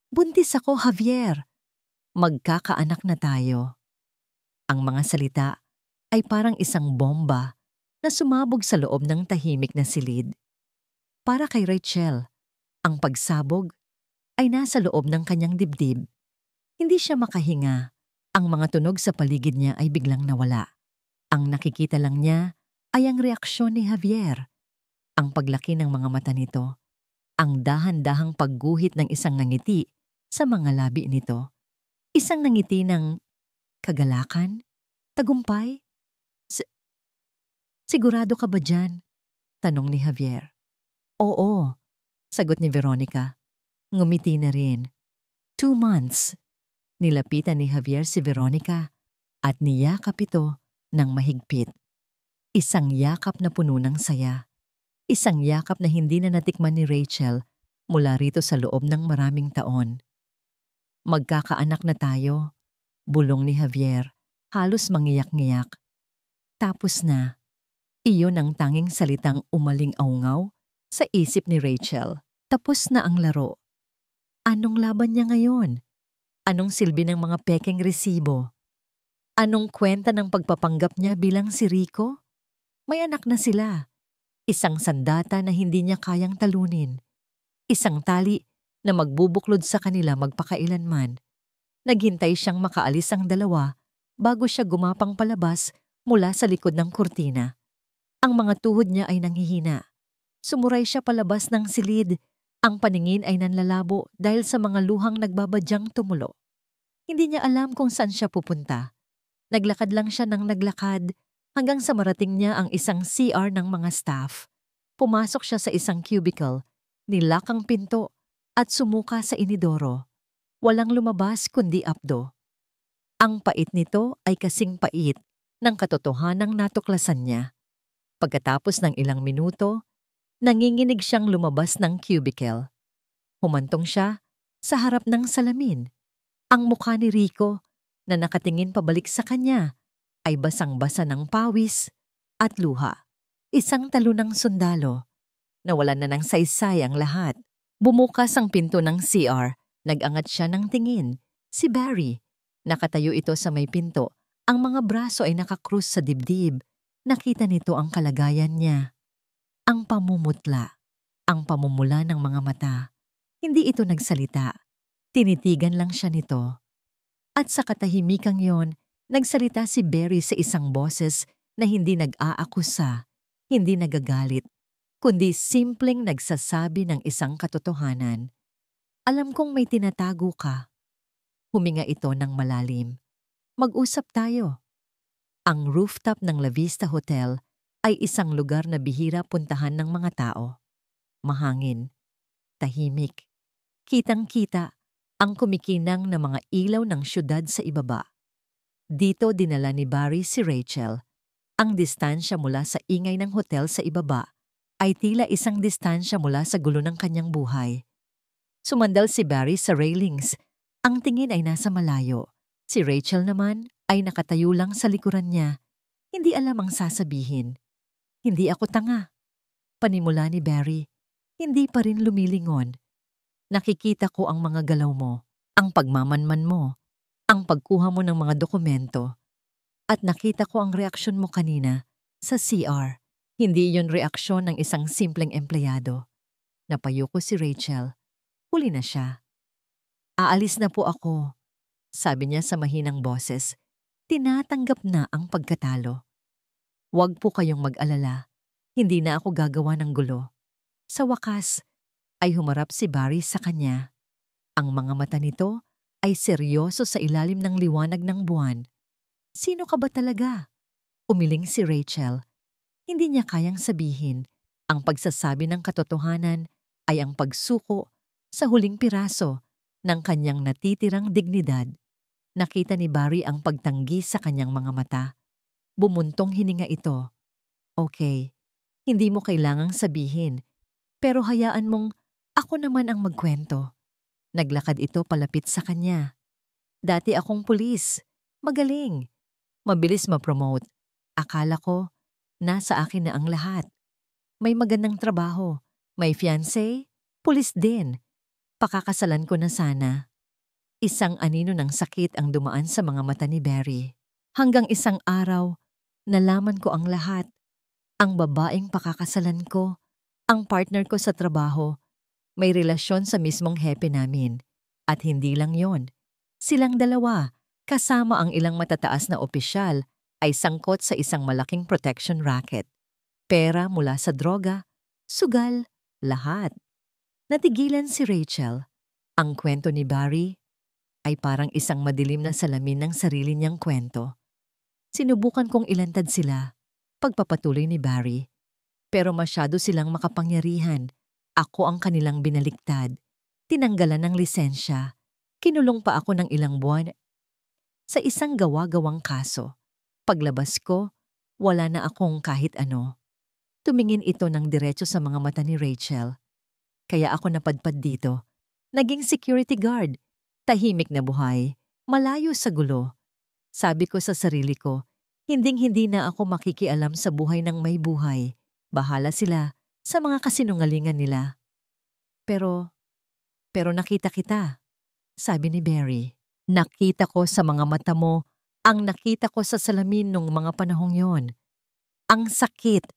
S1: Buntis ako, Javier. Magkakaanak na tayo. Ang mga salita ay parang isang bomba na sumabog sa loob ng tahimik na silid. Para kay Rachel, Ang pagsabog ay nasa loob ng kanyang dibdib. Hindi siya makahinga. Ang mga tunog sa paligid niya ay biglang nawala. Ang nakikita lang niya ay ang reaksyon ni Javier. Ang paglaki ng mga mata nito, ang dahan-dahang pagguhit ng isang nangiti sa mga labi nito. Isang nangiti ng kagalakan, tagumpay. "Si- Sigurado ka ba dyan?" tanong ni Javier. "Oo," sagot ni Veronica. Ngumiti na rin. 2 months. Nilapitan ni Javier si Veronica at niyakap ito ng mahigpit. Isang yakap na puno ng saya. Isang yakap na hindi na natikman ni Rachel mula rito sa loob ng maraming taon. "Magkakaanak na tayo," bulong ni Javier, halos mangiyak-ngiyak. Tapos na. Iyon ang tanging salitang umaling-aungaw sa isip ni Rachel. Tapos na ang laro. Anong laban niya ngayon? Anong silbi ng mga pekeng resibo? Anong kwenta ng pagpapanggap niya bilang si Rico? May anak na sila. Isang sandata na hindi niya kayang talunin. Isang tali na magbubuklod sa kanila magpakailanman. Naghintay siyang makaalis ang dalawa bago siya gumapang palabas mula sa likod ng kurtina. Ang mga tuhod niya ay nanghihina. Sumuray siya palabas ng silid. Ang paningin ay nanlalabo dahil sa mga luhang nagbabadyang tumulo. Hindi niya alam kung saan siya pupunta. Naglakad lang siya ng naglakad hanggang sa marating niya ang isang CR ng mga staff. Pumasok siya sa isang cubicle, nilak ang pinto at sumuka sa inidoro. Walang lumabas kundi apdo. Ang pait nito ay kasing pait ng katotohanang natuklasan niya. Pagkatapos ng ilang minuto, nanginginig siyang lumabas ng cubicle. Humantong siya sa harap ng salamin. Ang mukha ni Rico na nakatingin pabalik sa kanya ay basang-basa ng pawis at luha. Isang talunang sundalo. Nawalan na ng saysay ang lahat. Bumukas ang pinto ng CR. Nag-angat siya ng tingin. Si Barry. Nakatayo ito sa may pinto. Ang mga braso ay nakakrus sa dibdib. Nakita nito ang kalagayan niya. Ang pamumutla. Ang pamumula ng mga mata. Hindi ito nagsalita. Tinitigan lang siya nito. At sa katahimikang yon, nagsalita si Barry sa isang boses na hindi nag-aakusa, hindi nagagalit, kundi simpleng nagsasabi ng isang katotohanan. "Alam kong may tinatago ka." Huminga ito ng malalim. "Mag-usap tayo." Ang rooftop ng La Vista Hotel ay isang lugar na bihira puntahan ng mga tao. Mahangin, tahimik, kitang-kita ang kumikinang na mga ilaw ng syudad sa ibaba. Dito dinala ni Barry si Rachel. Ang distansya mula sa ingay ng hotel sa ibaba ay tila isang distansya mula sa gulo ng kanyang buhay. Sumandal si Barry sa railings. Ang tingin ay nasa malayo. Si Rachel naman ay nakatayo lang sa likuran niya. Hindi alam ang sasabihin. "Hindi ako tanga." Panimula ni Barry. Hindi pa rin lumilingon. "Nakikita ko ang mga galaw mo, ang pagmamanman mo, ang pagkuha mo ng mga dokumento. At nakita ko ang reaksyon mo kanina sa CR. Hindi iyon reaksyon ng isang simpleng empleyado." Napayuko si Rachel. Huli na siya. "Aalis na po ako," sabi niya sa mahinang boses. Tinatanggap na ang pagkatalo. "Huwag po kayong mag-alala. Hindi na ako gagawa ng gulo." Sa wakas, ay humarap si Barry sa kanya. Ang mga mata nito ay seryoso sa ilalim ng liwanag ng buwan. "Sino ka ba talaga?" Umiling si Rachel. Hindi niya kayang sabihin. Ang pagsasabi ng katotohanan ay ang pagsuko sa huling piraso ng kanyang natitirang dignidad. Nakita ni Barry ang pagtanggi sa kanyang mga mata. Bumuntong hininga ito. "Okay, hindi mo kailangang sabihin, pero hayaan mong ako naman ang magkwento." Naglakad ito palapit sa kanya. "Dati akong pulis. Magaling. Mabilis ma-promote. Akala ko, nasa akin na ang lahat. May magandang trabaho. May fiancé. Pulis din. Pakakasalan ko na sana." Isang anino ng sakit ang dumaan sa mga mata ni Barry. Hanggang isang araw, nalaman ko ang lahat. Ang babaeng pakakasalan ko, ang partner ko sa trabaho, May relasyon sa mismong hepe namin. At hindi lang yon. Silang dalawa, kasama ang ilang matataas na opisyal, ay sangkot sa isang malaking protection racket. Pera mula sa droga, sugal, lahat. Natigilan si Rachel. Ang kwento ni Barry ay parang isang madilim na salamin ng sarili niyang kwento. Sinubukan kong ilantad sila, pagpapatuloy ni Barry. Pero masyado silang makapangyarihan. Ako ang kanilang binaliktad. Tinanggalan ng lisensya. Kinulong pa ako ng ilang buwan sa isang gawa-gawang kaso. Paglabas ko, wala na akong kahit ano. Tumingin ito ng diretso sa mga mata ni Rachel. Kaya ako napadpad dito. Naging security guard. Tahimik na buhay. Malayo sa gulo. Sabi ko sa sarili ko, hinding-hindi na ako makikialam sa buhay ng may buhay. Bahala sila sa mga kasinungalingan nila. Pero nakita kita, sabi ni Barry. Nakita ko sa mga mata mo ang nakita ko sa salamin nung mga panahong yon. Ang sakit,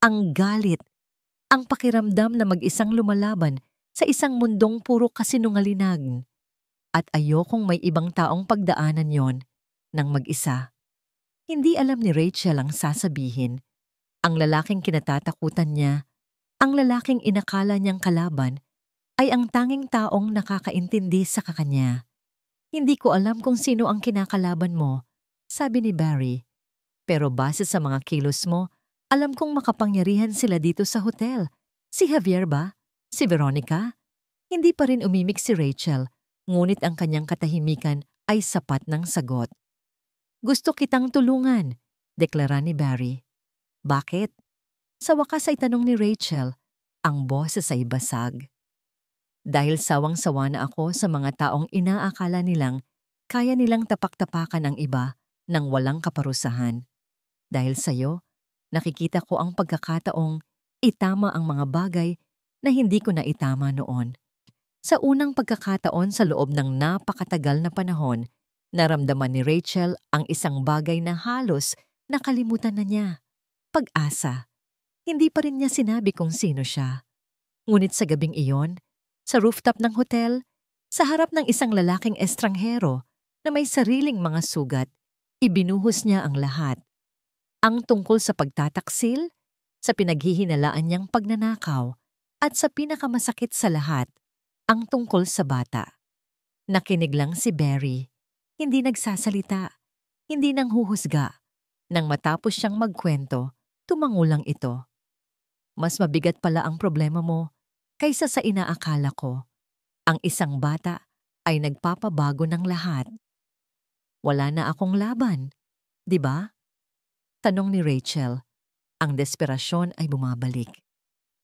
S1: ang galit, ang pakiramdam na mag-isang lumalaban sa isang mundong puro kasinungalingan. At ayokong may ibang taong pagdaanan yon ng mag-isa. Hindi alam ni Rachel ang sasabihin. Ang lalaking kinatatakutan niya, ang lalaking inakala niyang kalaban, ay ang tanging taong nakakaintindi sa kakanya. Hindi ko alam kung sino ang kinakalaban mo, sabi ni Barry. Pero base sa mga kilos mo, alam kong makapangyarihan sila dito sa hotel. Si Javier ba? Si Veronica? Hindi pa rin umimik si Rachel, ngunit ang kanyang katahimikan ay sapat ng sagot. Gusto kitang tulungan, deklara ni Barry. Bakit? Sa wakas ay tanong ni Rachel, ang boses ay basag. Dahil sawang-sawa na ako sa mga taong inaakala nilang kaya nilang tapak-tapakan ang iba nang walang kaparusahan. Dahil sa'yo, nakikita ko ang pagkakataong itama ang mga bagay na hindi ko na itama noon. Sa unang pagkakataon sa loob ng napakatagal na panahon, naramdaman ni Rachel ang isang bagay na halos nakalimutan na niya. Pag-asa. Hindi pa rin niya sinabi kung sino siya. Ngunit sa gabing iyon, sa rooftop ng hotel, sa harap ng isang lalaking estranghero na may sariling mga sugat, ibinuhos niya ang lahat. Ang tungkol sa pagtataksil, sa pinaghihinalaan niyang pagnanakaw, at sa pinakamasakit sa lahat, ang tungkol sa bata. Nakinig lang si Barry, hindi nagsasalita, hindi nang huhusga. Nang matapos siyang magkwento, tumangulang ito. Mas mabigat pala ang problema mo kaysa sa inaakala ko. Ang isang bata ay nagpapabago ng lahat. Wala na akong laban, di ba? Tanong ni Rachel. Ang desperasyon ay bumabalik.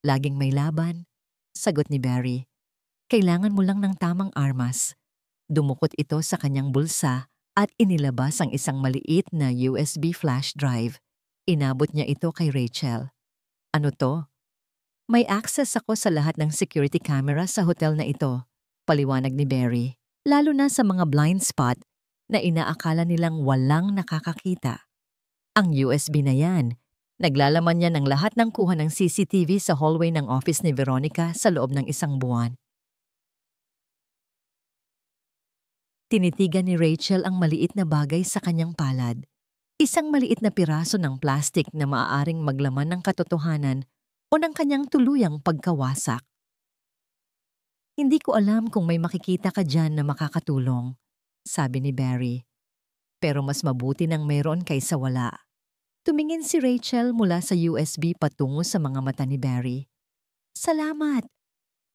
S1: Laging may laban, sagot ni Barry. Kailangan mo lang ng tamang armas. Dumukot ito sa kanyang bulsa at inilabas ang isang maliit na USB flash drive. Inabot niya ito kay Rachel. Ano to? May access ako sa lahat ng security camera sa hotel na ito, paliwanag ni Barry. Lalo na sa mga blind spot na inaakala nilang walang nakakakita. Ang USB na yan, naglalaman niya ng lahat ng kuha ng CCTV sa hallway ng office ni Veronica sa loob ng isang buwan. Tinitigan ni Rachel ang maliit na bagay sa kanyang palad. Isang maliit na piraso ng plastik na maaaring maglaman ng katotohanan o ng kanyang tuluyang pagkawasak. Hindi ko alam kung may makikita ka dyan na makakatulong, sabi ni Barry. Pero mas mabuti nang mayroon kaysa wala. Tumingin si Rachel mula sa USB patungo sa mga mata ni Barry. Salamat!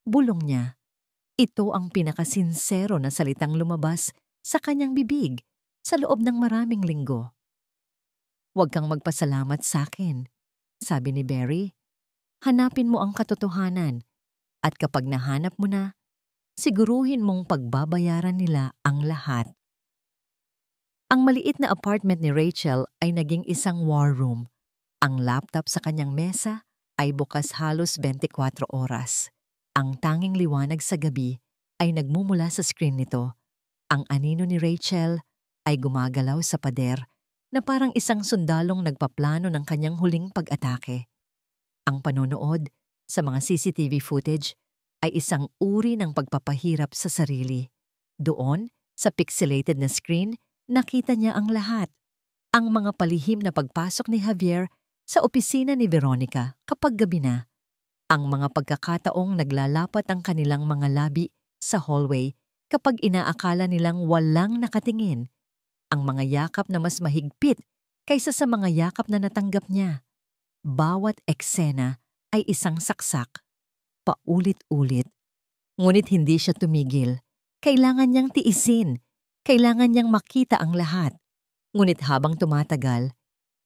S1: Bulong niya. Ito ang pinakasinsero na salitang lumabas sa kanyang bibig sa loob ng maraming linggo. Huwag kang magpasalamat sa akin, sabi ni Barry. Hanapin mo ang katotohanan at kapag nahanap mo na, siguruhin mong pagbabayaran nila ang lahat. Ang maliit na apartment ni Rachel ay naging isang war room. Ang laptop sa kanyang mesa ay bukas halos 24 oras. Ang tanging liwanag sa gabi ay nagmumula sa screen nito. Ang anino ni Rachel ay gumagalaw sa pader na parang isang sundalong nagpaplano ng kanyang huling pag-atake. Ang panonood sa mga CCTV footage ay isang uri ng pagpapahirap sa sarili. Doon, sa pixelated na screen, nakita niya ang lahat. Ang mga palihim na pagpasok ni Javier sa opisina ni Veronica kapag gabi na. Ang mga pagkakataong naglalapat ang kanilang mga labi sa hallway kapag inaakala nilang walang nakatingin. Ang mga yakap na mas mahigpit kaysa sa mga yakap na natanggap niya. Bawat eksena ay isang saksak, paulit-ulit. Ngunit hindi siya tumigil. Kailangan niyang tiisin. Kailangan niyang makita ang lahat. Ngunit habang tumatagal,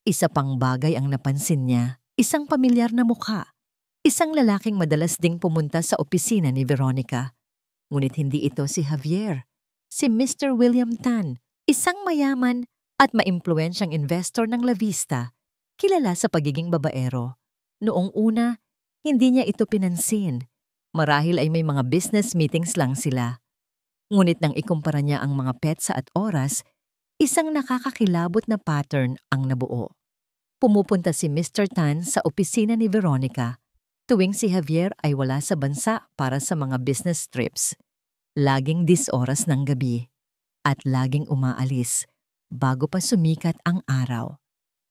S1: isa pang bagay ang napansin niya. Isang pamilyar na mukha. Isang lalaking madalas ding pumunta sa opisina ni Veronica. Ngunit hindi ito si Javier. Si Mr. William Tan, isang mayaman at maimpluwensyang investor ng La Vista, kilala sa pagiging babaero. Noong una, hindi niya ito pinansin. Marahil ay may mga business meetings lang sila. Ngunit nang ikumpara niya ang mga petsa at oras, isang nakakakilabot na pattern ang nabuo. Pumupunta si Mr. Tan sa opisina ni Veronica tuwing si Javier ay wala sa bansa para sa mga business trips. Laging 10 oras ng gabi at laging umaalis bago pa sumikat ang araw.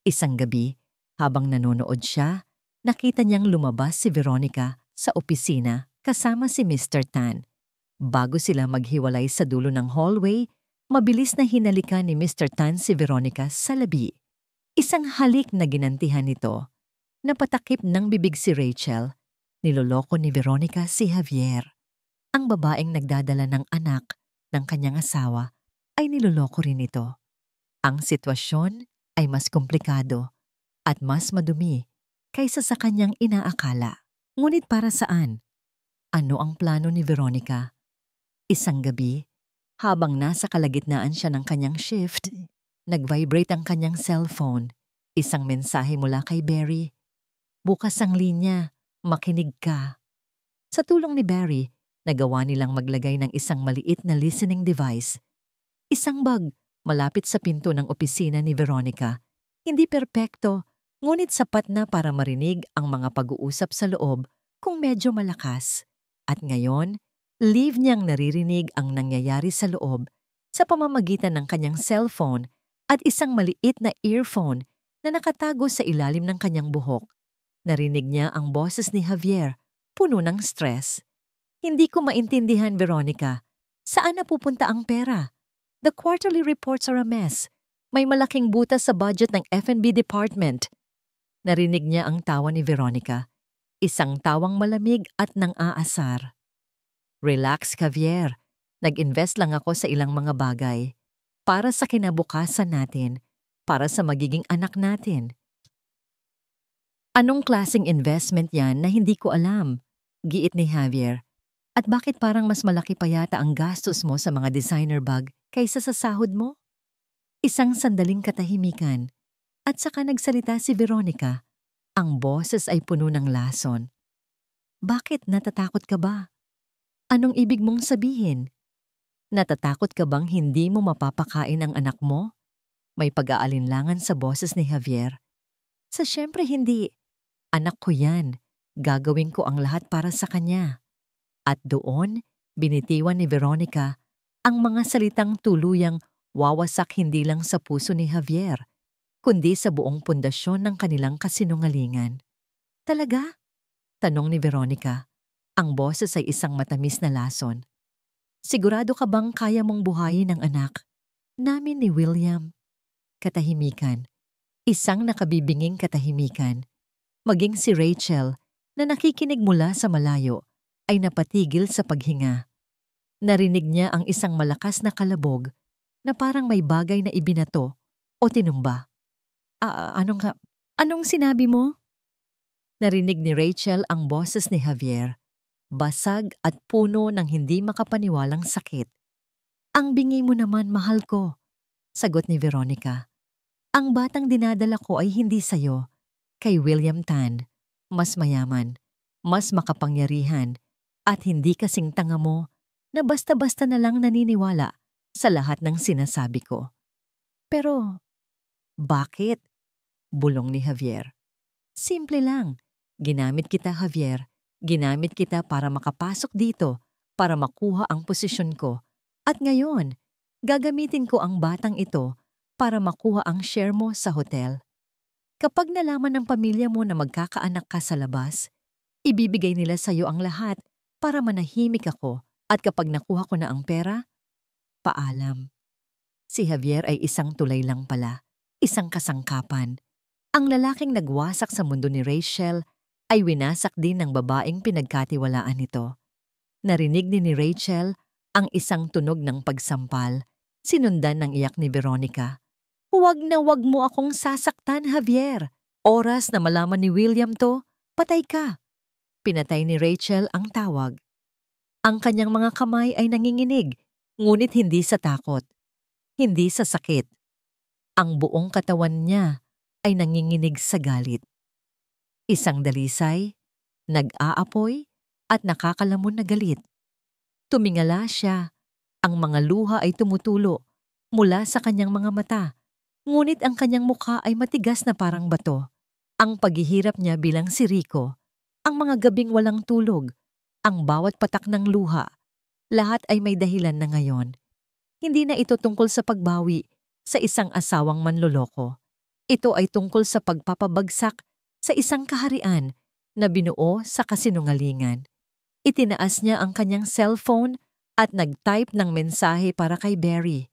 S1: Isang gabi, habang nanonood siya, nakita niyang lumabas si Veronica sa opisina kasama si Mr. Tan. Bago sila maghiwalay sa dulo ng hallway, mabilis na hinalikan ni Mr. Tan si Veronica sa labi. Isang halik na ginantihan nito. Napatakip ng bibig si Rachel. Niloloko ni Veronica si Javier. Ang babaeng nagdadala ng anak ng kanyang asawa ay niloloko rin ito. Ang sitwasyon ay mas komplikado at mas madumi kaysa sa kanyang inaakala. Ngunit para saan? Ano ang plano ni Veronica? Isang gabi, habang nasa kalagitnaan siya ng kanyang shift, nag-vibrate ang kanyang cellphone. Isang mensahe mula kay Barry. Bukas ang linya, makinig ka. Sa tulong ni Barry, nagawa nilang maglagay ng isang maliit na listening device. Isang bag malapit sa pinto ng opisina ni Veronica. Hindi perpekto, ngunit sapat na para marinig ang mga pag-uusap sa loob kung medyo malakas. At ngayon, live niyang naririnig ang nangyayari sa loob sa pamamagitan ng kanyang cellphone at isang maliit na earphone na nakatago sa ilalim ng kanyang buhok. Narinig niya ang boses ni Javier, puno ng stress. Hindi ko maintindihan, Veronica. Saan napupunta ang pera? The quarterly reports are a mess. May malaking butas sa budget ng F&B department. Narinig niya ang tawa ni Veronica. Isang tawang malamig at nang-aasar. Relax, Javier. Nag-invest lang ako sa ilang mga bagay. Para sa kinabukasan natin. Para sa magiging anak natin. Anong klaseng investment yan na hindi ko alam? Giit ni Javier. At bakit parang mas malaki pa yata ang gastos mo sa mga designer bag kaysa sa sahod mo? Isang sandaling katahimikan. At saka nagsalita si Veronica. Ang boses ay puno ng lason. Bakit natatakot ka ba? Anong ibig mong sabihin? Natatakot ka bang hindi mo mapapakain ang anak mo? May pag-aalinlangan sa boses ni Javier. Sa syempre hindi. Anak ko yan. Gagawin ko ang lahat para sa kanya. At doon, binitiwan ni Veronica ang mga salitang tuluyang wawasak hindi lang sa puso ni Javier, kundi sa buong pundasyon ng kanilang kasinungalingan. Talaga? Tanong ni Veronica. Ang boses ay isang matamis na lason. Sigurado ka bang kaya mong buhayin ang anak namin ni William? Katahimikan. Isang nakabibinging katahimikan. Maging si Rachel, na nakikinig mula sa malayo, ay napatigil sa paghinga. Narinig niya ang isang malakas na kalabog na parang may bagay na ibinato o tinumba. Anong sinabi mo? Narinig ni Rachel ang boses ni Javier, basag at puno ng hindi makapaniwalang sakit. Ang bingi mo naman, mahal ko, sagot ni Veronica. Ang batang dinadala ko ay hindi sayo, kay William Tan, mas mayaman, mas makapangyarihan, at hindi kasing tanga mo na basta-basta na lang naniniwala sa lahat ng sinasabi ko. Pero, bakit? Bulong ni Javier. Simple lang. Ginamit kita, Javier, Ginamit kita para makapasok dito, para makuha ang posisyon ko. At ngayon, gagamitin ko ang batang ito para makuha ang share mo sa hotel. Kapag nalaman ng pamilya mo na magkakaanak ka sa labas, ibibigay nila sa iyo ang lahat para manahimik ako at kapag nakuha ko na ang pera, paalam. Si Javier ay isang tulay lang pala, isang kasangkapan. Ang lalaking nagwasak sa mundo ni Rachel ay winasak din ng babaeng pinagkatiwalaan nito. Narinig ni Rachel ang isang tunog ng pagsampal, sinundan ng iyak ni Veronica. Huwag na huwag mo akong sasaktan, Javier. Oras na malaman ni William to, patay ka. Pinatay ni Rachel ang tawag. Ang kanyang mga kamay ay nanginginig, ngunit hindi sa takot. Hindi sa sakit. Ang buong katawan niya ay nanginginig sa galit. Isang dalisay, nag-aapoy at nakakalamon na galit. Tumingala siya. Ang mga luha ay tumutulo mula sa kanyang mga mata. Ngunit ang kanyang mukha ay matigas na parang bato. Ang paghihirap niya bilang si Rico, ang mga gabing walang tulog, ang bawat patak ng luha, lahat ay may dahilan na ngayon. Hindi na ito tungkol sa pagbawi sa isang asawang manloloko. Ito ay tungkol sa pagpapabagsak sa isang kaharian na binuo sa kasinungalingan. Itinaas niya ang kanyang cellphone at nag-type ng mensahe para kay Barry.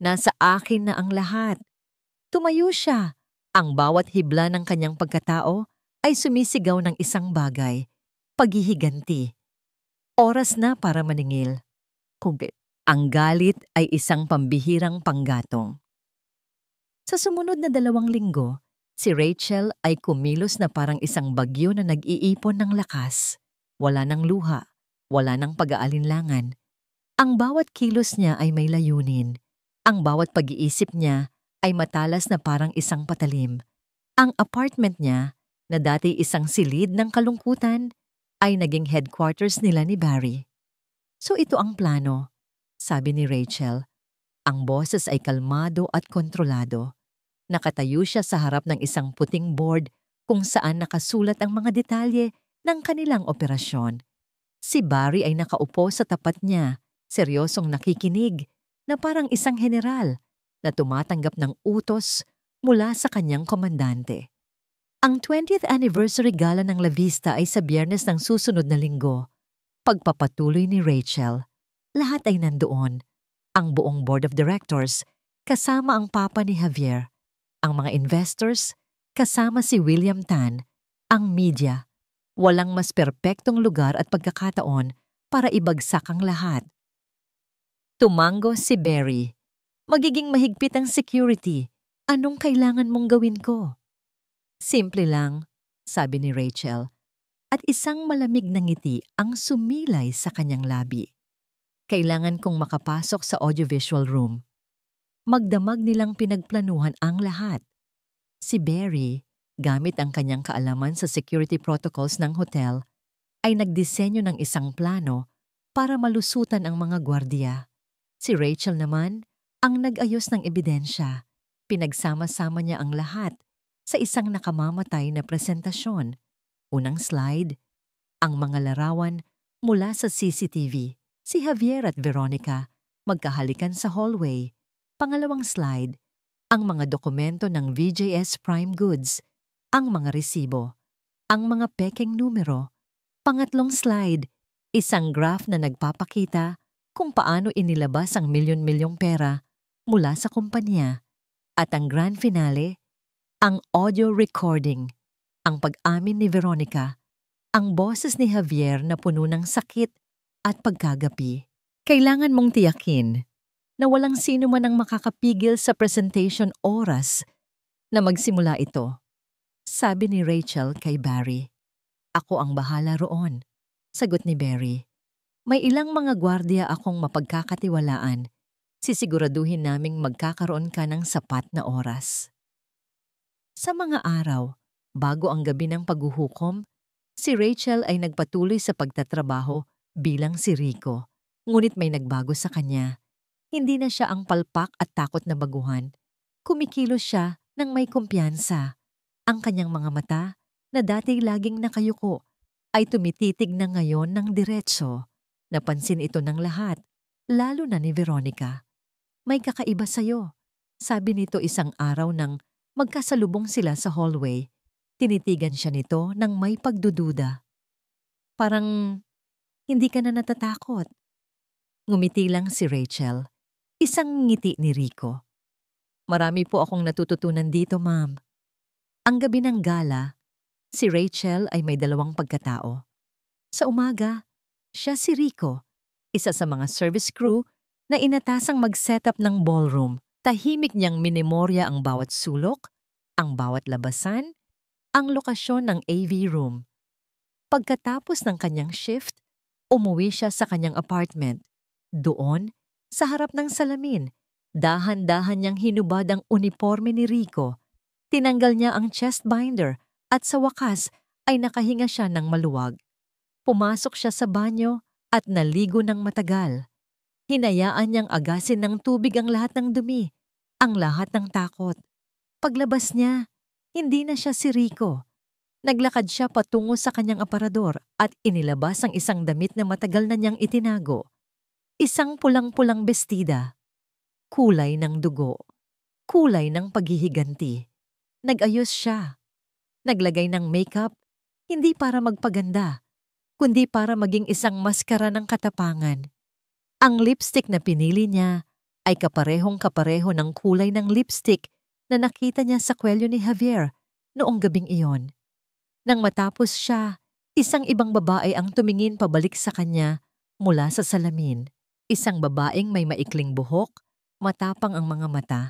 S1: Nasa akin na ang lahat. Tumayo siya. Ang bawat hibla ng kanyang pagkatao ay sumisigaw ng isang bagay, paghihiganti. Oras na para maningil. Ang galit ay isang pambihirang panggatong. Sa sumunod na 2 linggo, si Rachel ay kumilos na parang isang bagyo na nag-iipon ng lakas. Wala ng luha, wala ng pag-aalinlangan. Ang bawat kilos niya ay may layunin. Ang bawat pag-iisip niya ay matalas na parang isang patalim. Ang apartment niya, na dati isang silid ng kalungkutan, ay naging headquarters nila ni Barry. So ito ang plano, sabi ni Rachel. Ang boses ay kalmado at kontrolado. Nakatayo siya sa harap ng isang puting board kung saan nakasulat ang mga detalye ng kanilang operasyon. Si Barry ay nakaupo sa tapat niya, seryosong nakikinig, na parang isang general na tumatanggap ng utos mula sa kanyang komandante. Ang 20th anniversary gala ng La Vista ay sa Biyernes ng susunod na linggo. Pagpapatuloy ni Rachel, lahat ay nandoon. Ang buong board of directors, kasama ang papa ni Javier. Ang mga investors, kasama si William Tan. Ang media. Walang mas perpektong lugar at pagkakataon para ibagsak ang lahat. Tumango si Barry. Magiging mahigpit ang security. Anong kailangan mong gawin ko? Simple lang, sabi ni Rachel, at isang malamig na ngiti ang sumilay sa kanyang labi. Kailangan kong makapasok sa audiovisual room. Magdamag nilang pinagplanuhan ang lahat. Si Barry, gamit ang kanyang kaalaman sa security protocols ng hotel, ay nagdisenyo ng isang plano para malusutan ang mga gwardiya. Si Rachel naman ang nag-ayos ng ebidensya. Pinagsama-sama niya ang lahat sa isang nakamamatay na presentasyon. Unang slide, ang mga larawan mula sa CCTV. Si Javier at Veronica magkahalikan sa hallway. Pangalawang slide, ang mga dokumento ng VJS Prime Goods, ang mga resibo, ang mga pekeng numero. Pangatlong slide, isang graph na nagpapakita kung paano inilabas ang milyon-milyong pera mula sa kumpanya. At ang grand finale, ang audio recording, ang pag-amin ni Veronica, ang boses ni Javier na puno ng sakit at pagkagapi. Kailangan mong tiyakin na walang sino man ang makakapigil sa presentation oras na magsimula ito. Sabi ni Rachel kay Barry. Ako ang bahala roon, sagot ni Barry. May ilang mga gwardiya akong mapagkakatiwalaan. Sisiguraduhin naming magkakaroon ka ng sapat na oras. Sa mga araw, bago ang gabi ng paghuhukom, si Rachel ay nagpatuloy sa pagtatrabaho bilang si Rico. Ngunit may nagbago sa kanya. Hindi na siya ang palpak at takot na baguhan. Kumikilos siya ng may kumpiyansa. Ang kanyang mga mata, na dati laging nakayuko, ay tumititig na ngayon ng diretso. Napansin ito ng lahat, lalo na ni Veronica. May kakaiba sa'yo, sabi nito isang araw nang magkasalubong sila sa hallway. Tinitigan siya nito ng may pagdududa. Parang hindi ka na natatakot. Ngumiti lang si Rachel. Isang ngiti ni Rico. Marami po akong natututunan dito, ma'am. Ang gabi ng gala, si Rachel ay may dalawang pagkatao. Sa umaga, siya si Rico, isa sa mga service crew na inatasang mag-setup ng ballroom. Tahimik niyang minimorya ang bawat sulok, ang bawat labasan, ang lokasyon ng AV room. Pagkatapos ng kanyang shift, umuwi siya sa kanyang apartment. Doon, sa harap ng salamin, dahan-dahan niyang hinubad ang uniforme ni Rico. Tinanggal niya ang chest binder at sa wakas ay nakahinga siya ng maluwag. Pumasok siya sa banyo at naligo ng matagal. Hinayaan niyang agasin ng tubig ang lahat ng dumi, ang lahat ng takot. Paglabas niya, hindi na siya si Rico. Naglakad siya patungo sa kanyang aparador at inilabas ang isang damit na matagal na niyang itinago. Isang pulang-pulang bestida. Kulay ng dugo. Kulay ng paghihiganti. Nag-ayos siya. Naglagay ng makeup, hindi para magpaganda, kundi para maging isang maskara ng katapangan. Ang lipstick na pinili niya ay kaparehong-kapareho ng kulay ng lipstick na nakita niya sa kwelyo ni Javier noong gabing iyon. Nang matapos siya, isang ibang babae ang tumingin pabalik sa kanya mula sa salamin. Isang babaeng may maikling buhok, matapang ang mga mata,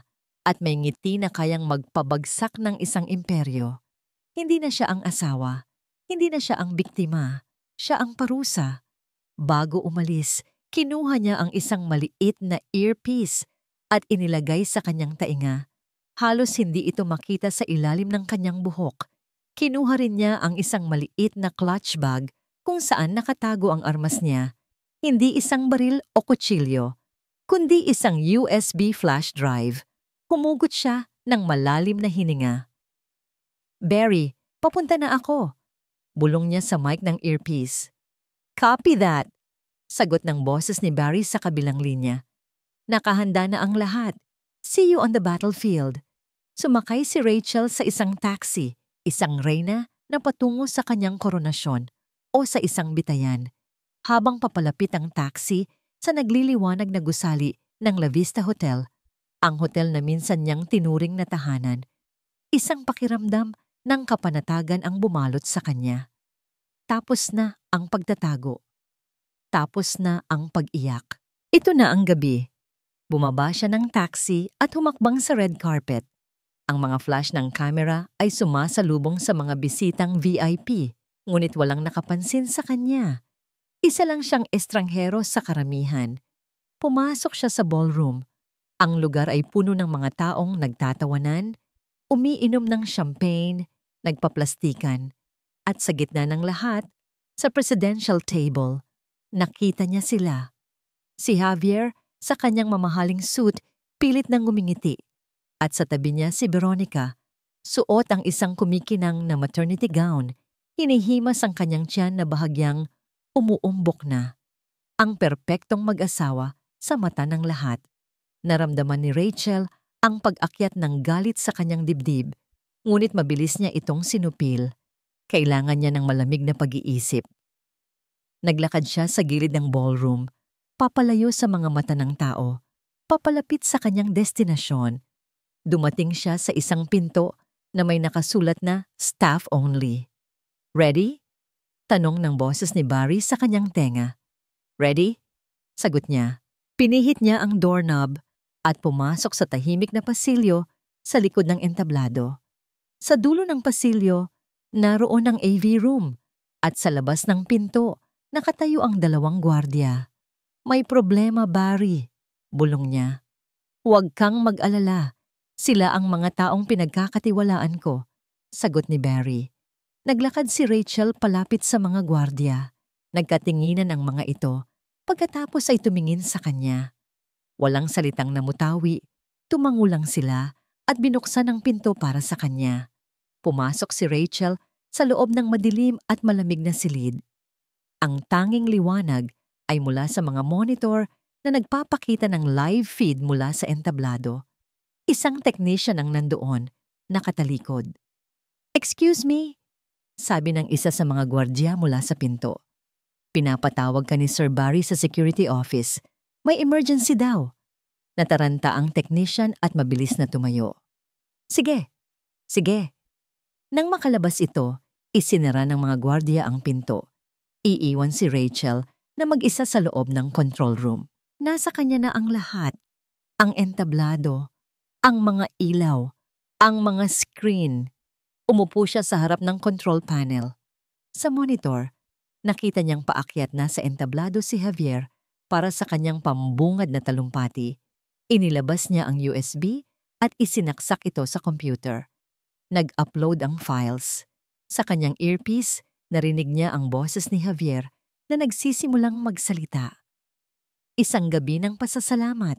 S1: at may ngiti na kayang magpabagsak ng isang imperyo. Hindi na siya ang asawa, hindi na siya ang biktima, siya ang parusa. Bago umalis, kinuha niya ang isang maliit na earpiece at inilagay sa kanyang tainga. Halos hindi ito makita sa ilalim ng kanyang buhok. Kinuha rin niya ang isang maliit na clutch bag kung saan nakatago ang armas niya. Hindi isang baril o kutsilyo, kundi isang USB flash drive. Humugot siya ng malalim na hininga. "Barry, papunta na ako," bulong niya sa mic ng earpiece. "Copy that," sagot ng boses ni Barry sa kabilang linya. Nakahanda na ang lahat. "See you on the battlefield." Sumakay si Rachel sa isang taxi, isang reyna na patungo sa kanyang koronasyon o sa isang bitayan. Habang papalapit ang taxi sa nagliliwanag na gusali ng La Vista Hotel, ang hotel na minsan niyang tinuring na tahanan, isang pakiramdam ng kapanatagan ang bumalot sa kanya. Tapos na ang pagtatago. Tapos na ang pag-iyak. Ito na ang gabi. Bumaba siya ng taxi at humakbang sa red carpet. Ang mga flash ng camera ay sumasalubong sa mga bisitang VIP, ngunit walang nakapansin sa kanya. Isa lang siyang estranghero sa karamihan. Pumasok siya sa ballroom. Ang lugar ay puno ng mga taong nagtatawanan, umiinom ng champagne, nagpaplastikan. At sa gitna ng lahat, sa presidential table, nakita niya sila. Si Javier, sa kanyang mamahaling suit, pilit nang ngumingiti. At sa tabi niya si Veronica, suot ang isang kumikinang na maternity gown, hinihimas ang kanyang tiyan na bahagyang umuumbok na. Ang perpektong mag-asawa sa mata ng lahat. Naramdaman ni Rachel ang pag-akyat ng galit sa kanyang dibdib, ngunit mabilis niya itong sinupil. Kailangan niya ng malamig na pag-iisip. Naglakad siya sa gilid ng ballroom, papalayo sa mga mata ng tao, papalapit sa kanyang destinasyon. Dumating siya sa isang pinto na may nakasulat na staff only. "Ready?" tanong ng boses ni Barry sa kanyang tenga. "Ready?" sagot niya. Pinihit niya ang doorknob at pumasok sa tahimik na pasilyo sa likod ng entablado. Sa dulo ng pasilyo, naroon ang AV room at sa labas ng pinto, nakatayo ang dalawang gwardiya. "May problema, Barry," bulong niya. "Huwag kang mag-alala. Sila ang mga taong pinagkakatiwalaan ko," sagot ni Barry. Naglakad si Rachel palapit sa mga gwardiya. Nagkatinginan ang mga ito, pagkatapos ay tumingin sa kanya. Walang salitang namutawi, tumango lang sila at binuksan ang pinto para sa kanya. Pumasok si Rachel sa loob ng madilim at malamig na silid. Ang tanging liwanag ay mula sa mga monitor na nagpapakita ng live feed mula sa entablado. Isang technician ang nandoon, nakatalikod. "Excuse me," sabi ng isa sa mga gwardya mula sa pinto. "Pinapatawag ka ni Sir Barry sa security office. May emergency daw." Nataranta ang technician at mabilis na tumayo. "Sige, sige." Nang makalabas ito, isinara ng mga gwardya ang pinto. Iiwan si Rachel na mag-isa sa loob ng control room. Nasa kanya na ang lahat. Ang entablado, ang mga ilaw, ang mga screen. Umupo siya sa harap ng control panel. Sa monitor, nakita niyang paakyat na sa entablado si Javier para sa kanyang pambungad na talumpati. Inilabas niya ang USB at isinaksak ito sa computer. Nag-upload ang files. Sa kanyang earpiece, narinig niya ang boses ni Javier na nagsisimulang magsalita. Isang gabi ng pasasalamat.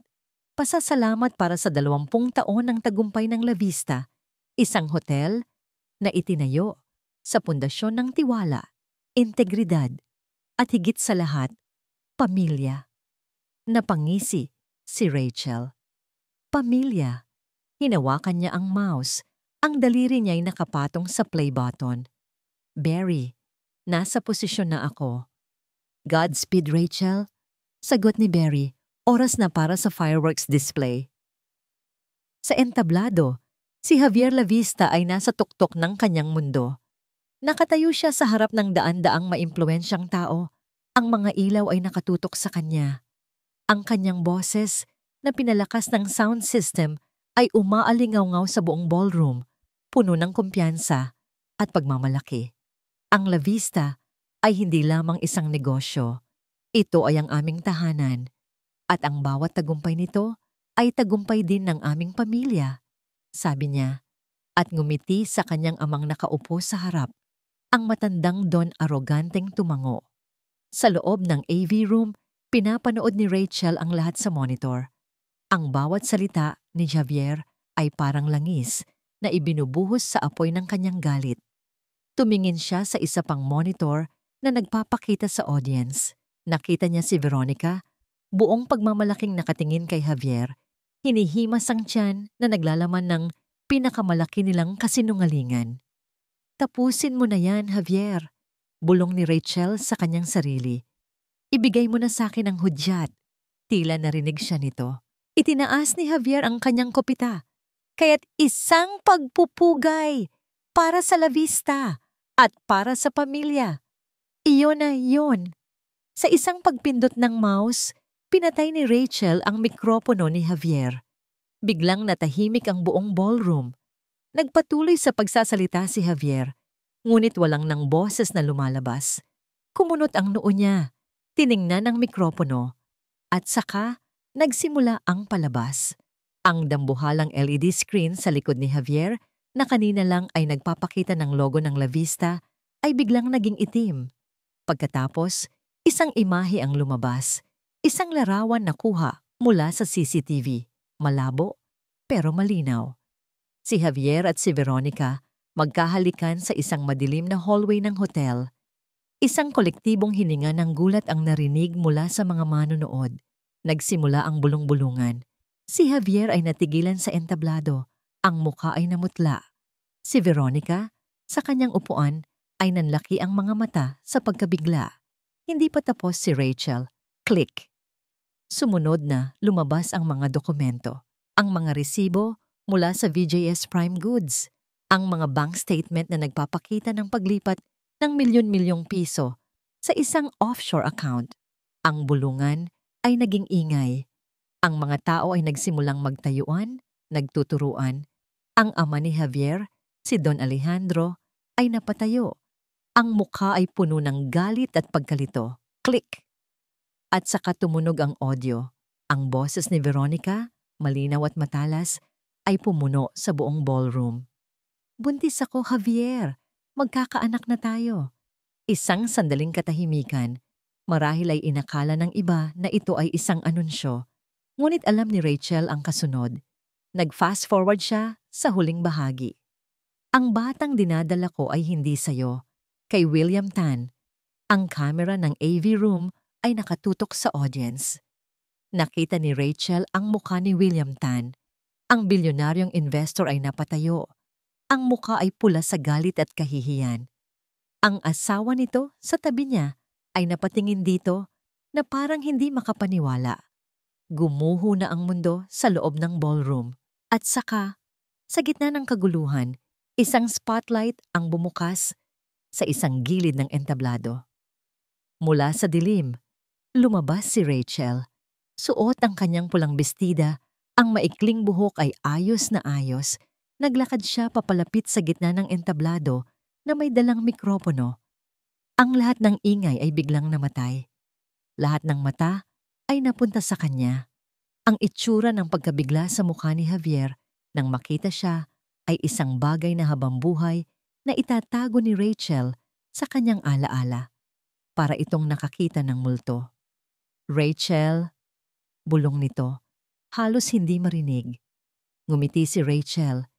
S1: Pasasalamat para sa 20 taon ng tagumpay ng La Vista. Isang hotel na itinayo sa pundasyon ng tiwala, integridad, at higit sa lahat, pamilya. Napangisi si Rachel. Pamilya. Hinawakan niya ang mouse. Ang daliri niya ay nakapatong sa play button. "Barry, nasa posisyon na ako." "Godspeed, Rachel." Sagot ni Barry, oras na para sa fireworks display. Sa entablado, si Javier La Vista ay nasa tuktok ng kanyang mundo. Nakatayo siya sa harap ng daan-daang maimpluwensyang tao. Ang mga ilaw ay nakatutok sa kanya. Ang kanyang boses na pinalakas ng sound system ay umaalingaw-ngaw sa buong ballroom, puno ng kumpiyansa at pagmamalaki. Ang La Vista ay hindi lamang isang negosyo. Ito ay ang aming tahanan. At ang bawat tagumpay nito ay tagumpay din ng aming pamilya, sabi niya. At ngumiti sa kanyang amang nakaupo sa harap. Ang matandang Don aroganteng tumango. Sa loob ng AV room, pinapanood ni Rachel ang lahat sa monitor. Ang bawat salita ni Javier ay parang langis na ibinubuhos sa apoy ng kanyang galit. Tumingin siya sa isa pang monitor na nagpapakita sa audience. Nakita niya si Veronica, buong pagmamalaking nakatingin kay Javier, hinihimas ang tiyan na naglalaman ng pinakamalaki nilang kasinungalingan. "Tapusin mo na yan, Javier," bulong ni Rachel sa kanyang sarili. "Ibigay mo na sa akin ang hudyat." Tila narinig siya nito. Itinaas ni Javier ang kanyang kopita. "Kaya't isang pagpupugay para sa La Vista at para sa pamilya." Iyon na iyon. Sa isang pagpindot ng mouse, pinatay ni Rachel ang mikropono ni Javier. Biglang natahimik ang buong ballroom. Nagpatuloy sa pagsasalita si Javier, ngunit walang nang boses na lumalabas. Kumunot ang noo niya, tiningnan ang mikropono, at saka nagsimula ang palabas. Ang dambuhalang LED screen sa likod ni Javier na kanina lang ay nagpapakita ng logo ng La Vista ay biglang naging itim. Pagkatapos, isang imahe ang lumabas, isang larawan na kuha mula sa CCTV, malabo pero malinaw. Si Javier at si Veronica magkahalikan sa isang madilim na hallway ng hotel. Isang kolektibong hininga ng gulat ang narinig mula sa mga manonood. Nagsimula ang bulong-bulungan. Si Javier ay natigilan sa entablado, ang muka ay namutla. Si Veronica, sa kanyang upuan, ay nanlaki ang mga mata sa pagkabigla. Hindi pa tapos si Rachel. Click. Sumunod na lumabas ang mga dokumento. Ang mga resibo mula sa VJS Prime Goods. Ang mga bank statement na nagpapakita ng paglipat ng milyon-milyong piso sa isang offshore account. Ang bulungan ay naging ingay. Ang mga tao ay nagsimulang magtayuan, nagtuturuan. Ang ama ni Javier, si Don Alejandro, ay napatayo. Ang mukha ay puno ng galit at pagkalito. Click! At saka tumunog ang audio. Ang boses ni Veronica, malinaw at matalas, ay pumuno sa buong ballroom. "Buntis ako, Javier. Magkakaanak na tayo." Isang sandaling katahimikan. Marahil ay inakala ng iba na ito ay isang anunsyo. Ngunit alam ni Rachel ang kasunod. Nag-fast forward siya sa huling bahagi. Ang batang dinadala ko ay hindi sayo, kay William Tan. Ang camera ng AV room ay nakatutok sa audience. Nakita ni Rachel ang mukha ni William Tan. Ang bilyonaryong investor ay napatayo. Ang mukha ay pula sa galit at kahihiyan. Ang asawa nito sa tabi niya ay napatingin dito na parang hindi makapaniwala. Gumuho na ang mundo sa loob ng ballroom. At saka, sa gitna ng kaguluhan, isang spotlight ang bumukas sa isang gilid ng entablado. Mula sa dilim, lumabas si Rachel. Suot ang kanyang pulang bestida, ang maikling buhok ay ayos na ayos. Naglakad siya papalapit sa gitna ng entablado na may dalang mikropono. Ang lahat ng ingay ay biglang namatay. Lahat ng mata ay napunta sa kanya. Ang itsura ng pagkabigla sa mukha ni Javier nang makita siya ay isang bagay na habambuhay na itatago ni Rachel sa kanyang alaala para itong nakakita ng multo. Rachel, bulong nito, halos hindi marinig. Ngumiti si Rachel,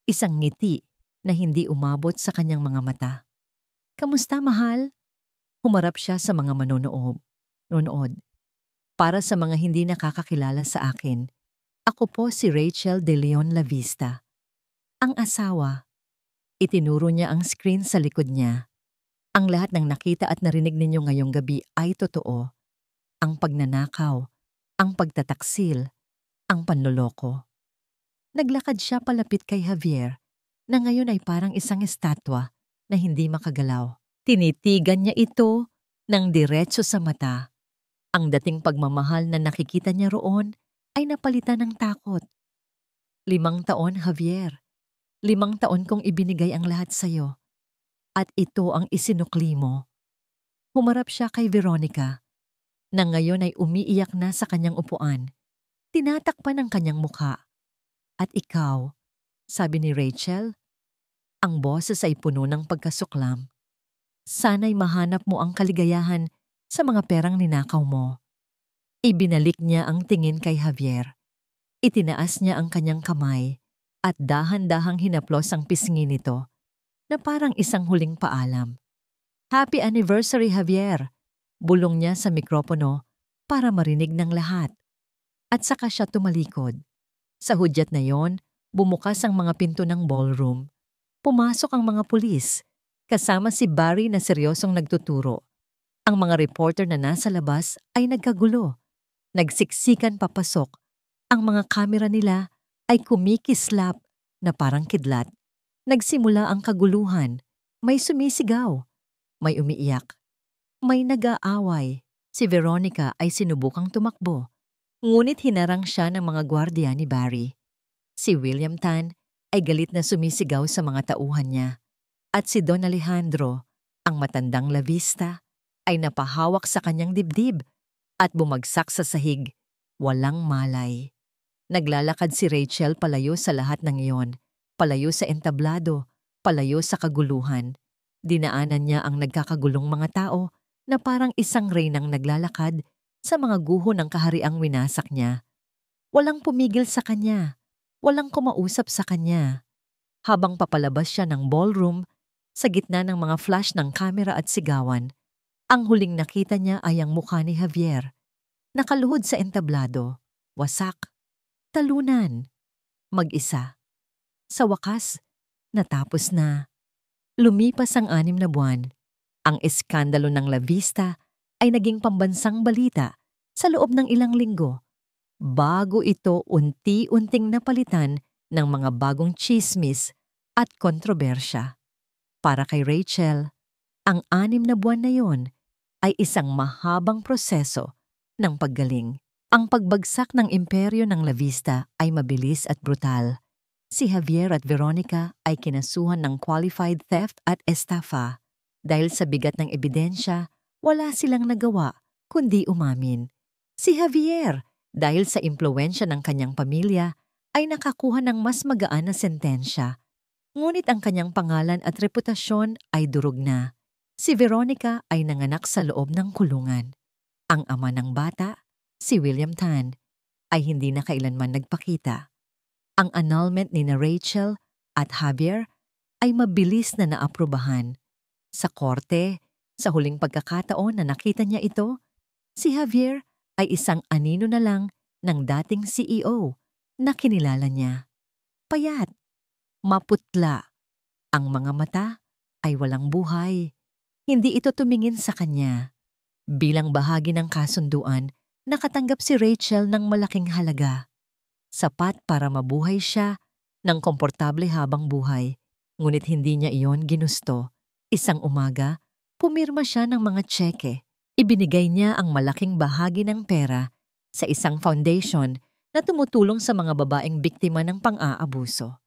S1: isang ngiti na hindi umabot sa kanyang mga mata. Kamusta, mahal? Humarap siya sa mga manonood. Para sa mga hindi nakakakilala sa akin, ako po si Rachel De Leon La Vista. Ang asawa. Itinuro niya ang screen sa likod niya. Ang lahat ng nakita at narinig ninyo ngayong gabi ay totoo. Ang pagnanakaw, ang pagtataksil, ang panloloko. Naglakad siya palapit kay Javier na ngayon ay parang isang estatwa na hindi makagalaw. Tinitigan niya ito ng diretso sa mata. Ang dating pagmamahal na nakikita niya roon ay napalitan ng takot. 5 taon, Javier. 5 taon kong ibinigay ang lahat sa'yo. At ito ang isinukli mo. Humarap siya kay Veronica, na ngayon ay umiiyak na sa kanyang upuan. Tinatakpan ang kanyang mukha. At ikaw, sabi ni Rachel, ang boses ay puno ng pagkasuklam. Sana'y mahanap mo ang kaligayahan sa mga perang ninakaw mo. Ibinalik niya ang tingin kay Javier. Itinaas niya ang kanyang kamay at dahan-dahang hinaplos ang pisngi nito na parang isang huling paalam. Happy anniversary, Javier! Bulong niya sa mikropono para marinig ng lahat. At saka siya tumalikod. Sa hudyat na yon, bumukas ang mga pinto ng ballroom. Pumasok ang mga pulis, kasama si Barry na seryosong nagtuturo. Ang mga reporter na nasa labas ay nagkagulo. Nagsiksikan papasok. Ang mga kamera nila ay kumikislap na parang kidlat. Nagsimula ang kaguluhan. May sumisigaw. May umiiyak. May nag-aaway. Si Veronica ay sinubukang tumakbo. Ngunit hinarang siya ng mga gwardiya ni Barry. Si William Tan ay galit na sumisigaw sa mga tauhan niya. At si Don Alejandro, ang matandang La Vista, ay napahawak sa kanyang dibdib at bumagsak sa sahig. Walang malay. Naglalakad si Rachel palayo sa lahat ng iyon. Palayo sa entablado, palayo sa kaguluhan. Dinaanan niya ang nagkakagulong mga tao na parang isang reynang naglalakad sa mga guho ng kahariang winasak niya. Walang pumigil sa kanya. Walang kumausap sa kanya. Habang papalabas siya ng ballroom, sa gitna ng mga flash ng kamera at sigawan, ang huling nakita niya ay ang mukha ni Javier. Nakaluhod sa entablado, wasak, talunan, mag-isa. Sa wakas, natapos na. Lumipas ang 6 na buwan. Ang eskandalo ng La Vista ay naging pambansang balita sa loob ng ilang linggo. Bago ito unti-unting napalitan ng mga bagong tsismis at kontrobersya. Para kay Rachel, ang 6 na buwan na yon ay isang mahabang proseso ng paggaling. Ang pagbagsak ng imperyo ng La Vista ay mabilis at brutal. Si Javier at Veronica ay kinasuhan ng qualified theft at estafa. Dahil sa bigat ng ebidensya, wala silang nagawa kundi umamin. Si Javier, dahil sa impluwensya ng kanyang pamilya, ay nakakuha ng mas magaan na sentensya. Ngunit ang kanyang pangalan at reputasyon ay durog na. Si Veronica ay nanganak sa loob ng kulungan. Ang ama ng bata, si William Tan, ay hindi na kailanman nagpakita. Ang annulment ni na Rachel at Javier ay mabilis na naaprubahan. Sa korte, sa huling pagkakataon na nakita niya ito, si Javier ay isang anino na lang ng dating CEO na kinilala niya. Payat, maputla, ang mga mata ay walang buhay. Hindi ito tumingin sa kanya. Bilang bahagi ng kasunduan, nakatanggap si Rachel ng malaking halaga. Sapat para mabuhay siya ng komportable habang buhay. Ngunit hindi niya iyon ginusto. Isang umaga, pumirma siya ng mga tseke. Ibinigay niya ang malaking bahagi ng pera sa isang foundation na tumutulong sa mga babaeng biktima ng pang-aabuso.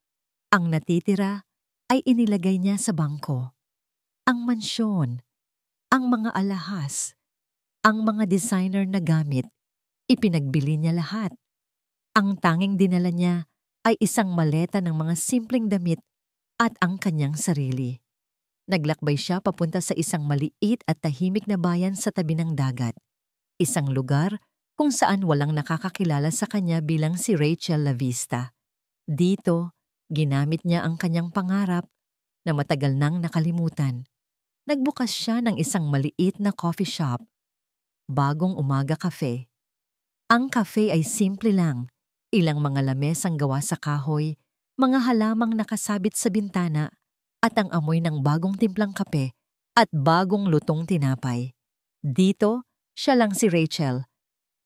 S1: Ang natitira ay inilagay niya sa bangko. Ang mansyon, ang mga alahas, ang mga designer na gamit, ipinagbili niya lahat. Ang tanging dinala niya ay isang maleta ng mga simpleng damit at ang kanyang sarili. Naglakbay siya papunta sa isang maliit at tahimik na bayan sa tabi ng dagat. Isang lugar kung saan walang nakakakilala sa kanya bilang si Rachel Lavista. Dito, ginamit niya ang kanyang pangarap na matagal nang nakalimutan. Nagbukas siya ng isang maliit na coffee shop. Bagong Umaga Cafe. Ang cafe ay simple lang. Ilang mga lamesang gawa sa kahoy, mga halamang nakasabit sa bintana, at ang amoy ng bagong timplang kape at bagong lutong tinapay. Dito, siya lang si Rachel,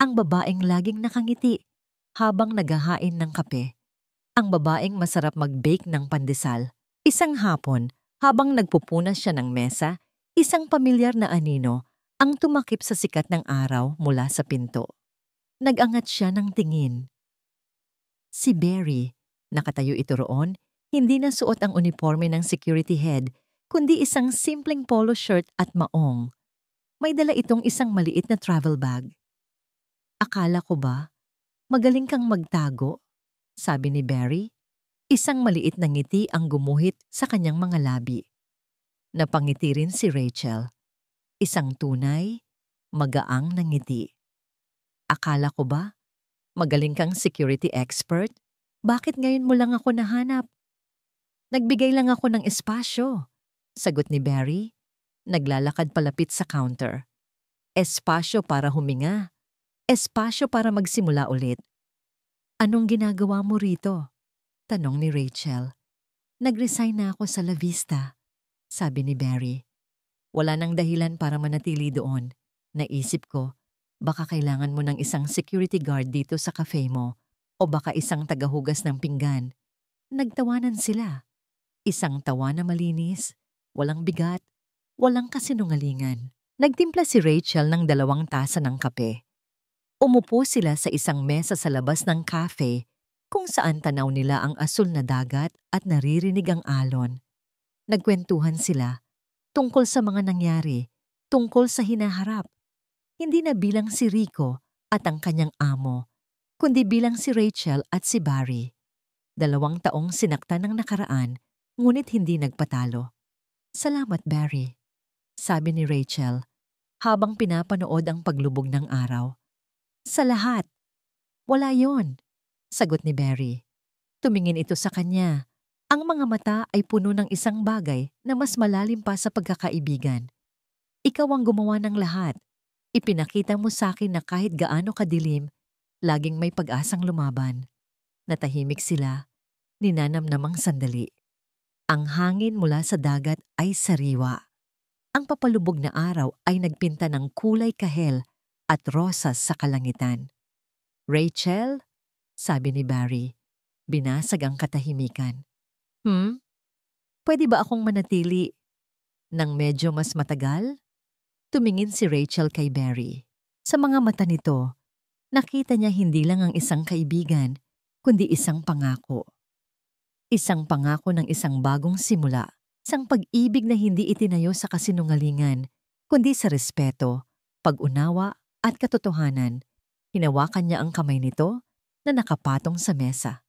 S1: ang babaeng laging nakangiti habang naghahain ng kape. Ang babaeng masarap mag-bake ng pandesal. Isang hapon, habang nagpupunas siya ng mesa, isang pamilyar na anino ang tumakip sa sikat ng araw mula sa pinto. Nagangat siya ng tingin. Si Barry, nakatayo ito roon, hindi na suot ang uniforme ng security head, kundi isang simpleng polo shirt at maong. May dala itong isang maliit na travel bag. Akala ko ba, magaling kang magtago? Sabi ni Barry. Isang maliit na ngiti ang gumuhit sa kanyang mga labi. Napangiti rin si Rachel. Isang tunay, magaang na ngiti. Akala ko ba, magaling kang security expert? Bakit ngayon mo lang ako nahanap? Nagbigay lang ako ng espasyo, sagot ni Barry. Naglalakad palapit sa counter. Espasyo para huminga. Espasyo para magsimula ulit. Anong ginagawa mo rito? Tanong ni Rachel. Nag-resign na ako sa La Vista, sabi ni Barry. Wala nang dahilan para manatili doon. Naisip ko, baka kailangan mo ng isang security guard dito sa cafe mo o baka isang tagahugas ng pinggan. Nagtawanan sila. Isang tawa na malinis, walang bigat, walang kasinungalingan. Nagtimpla si Rachel ng 2 tasa ng kape. Umupo sila sa isang mesa sa labas ng cafe kung saan tanaw nila ang asul na dagat at naririnig ang alon. Nagkwentuhan sila tungkol sa mga nangyari, tungkol sa hinaharap. Hindi na bilang si Rico at ang kanyang amo, kundi bilang si Rachel at si Barry. 2 taong sinaktan ng nakaraan, ngunit hindi nagpatalo. Salamat, Barry, sabi ni Rachel habang pinapanood ang paglubog ng araw. Sa lahat. Wala yon, sagot ni Barry. Tumingin ito sa kanya. Ang mga mata ay puno ng isang bagay na mas malalim pa sa pagkakaibigan. Ikaw ang gumawa ng lahat. Ipinakita mo sa akin na kahit gaano kadilim, laging may pag-asang lumaban. Natahimik sila, ninanamnamang sandali. Ang hangin mula sa dagat ay sariwa. Ang papalubog na araw ay nagpinta ng kulay kahel at rosas sa kalangitan. Rachel, sabi ni Barry, binasag ang katahimikan. Pwede ba akong manatili ng medyo mas matagal? Tumingin si Rachel kay Barry. Sa mga mata nito, nakita niya hindi lang ang isang kaibigan, kundi isang pangako. Isang pangako ng isang bagong simula, isang pag-ibig na hindi itinayo sa kasinungalingan, kundi sa respeto, pag-unawa at katotohanan. Hinawakan niya ang kamay nito na nakapatong sa mesa.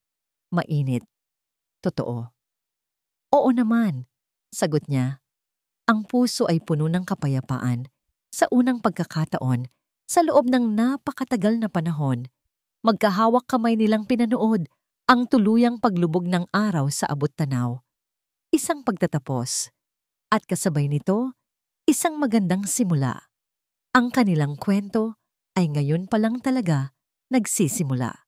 S1: Mainit. Totoo. Oo naman, sagot niya. Ang puso ay puno ng kapayapaan. Sa unang pagkakataon, sa loob ng napakatagal na panahon, magkahawak kamay nilang pinanood ang tuluyang paglubog ng araw sa abot-tanaw. isang pagtatapos. At kasabay nito, isang magandang simula. Ang kanilang kwento ay ngayon pa lang talaga nagsisimula.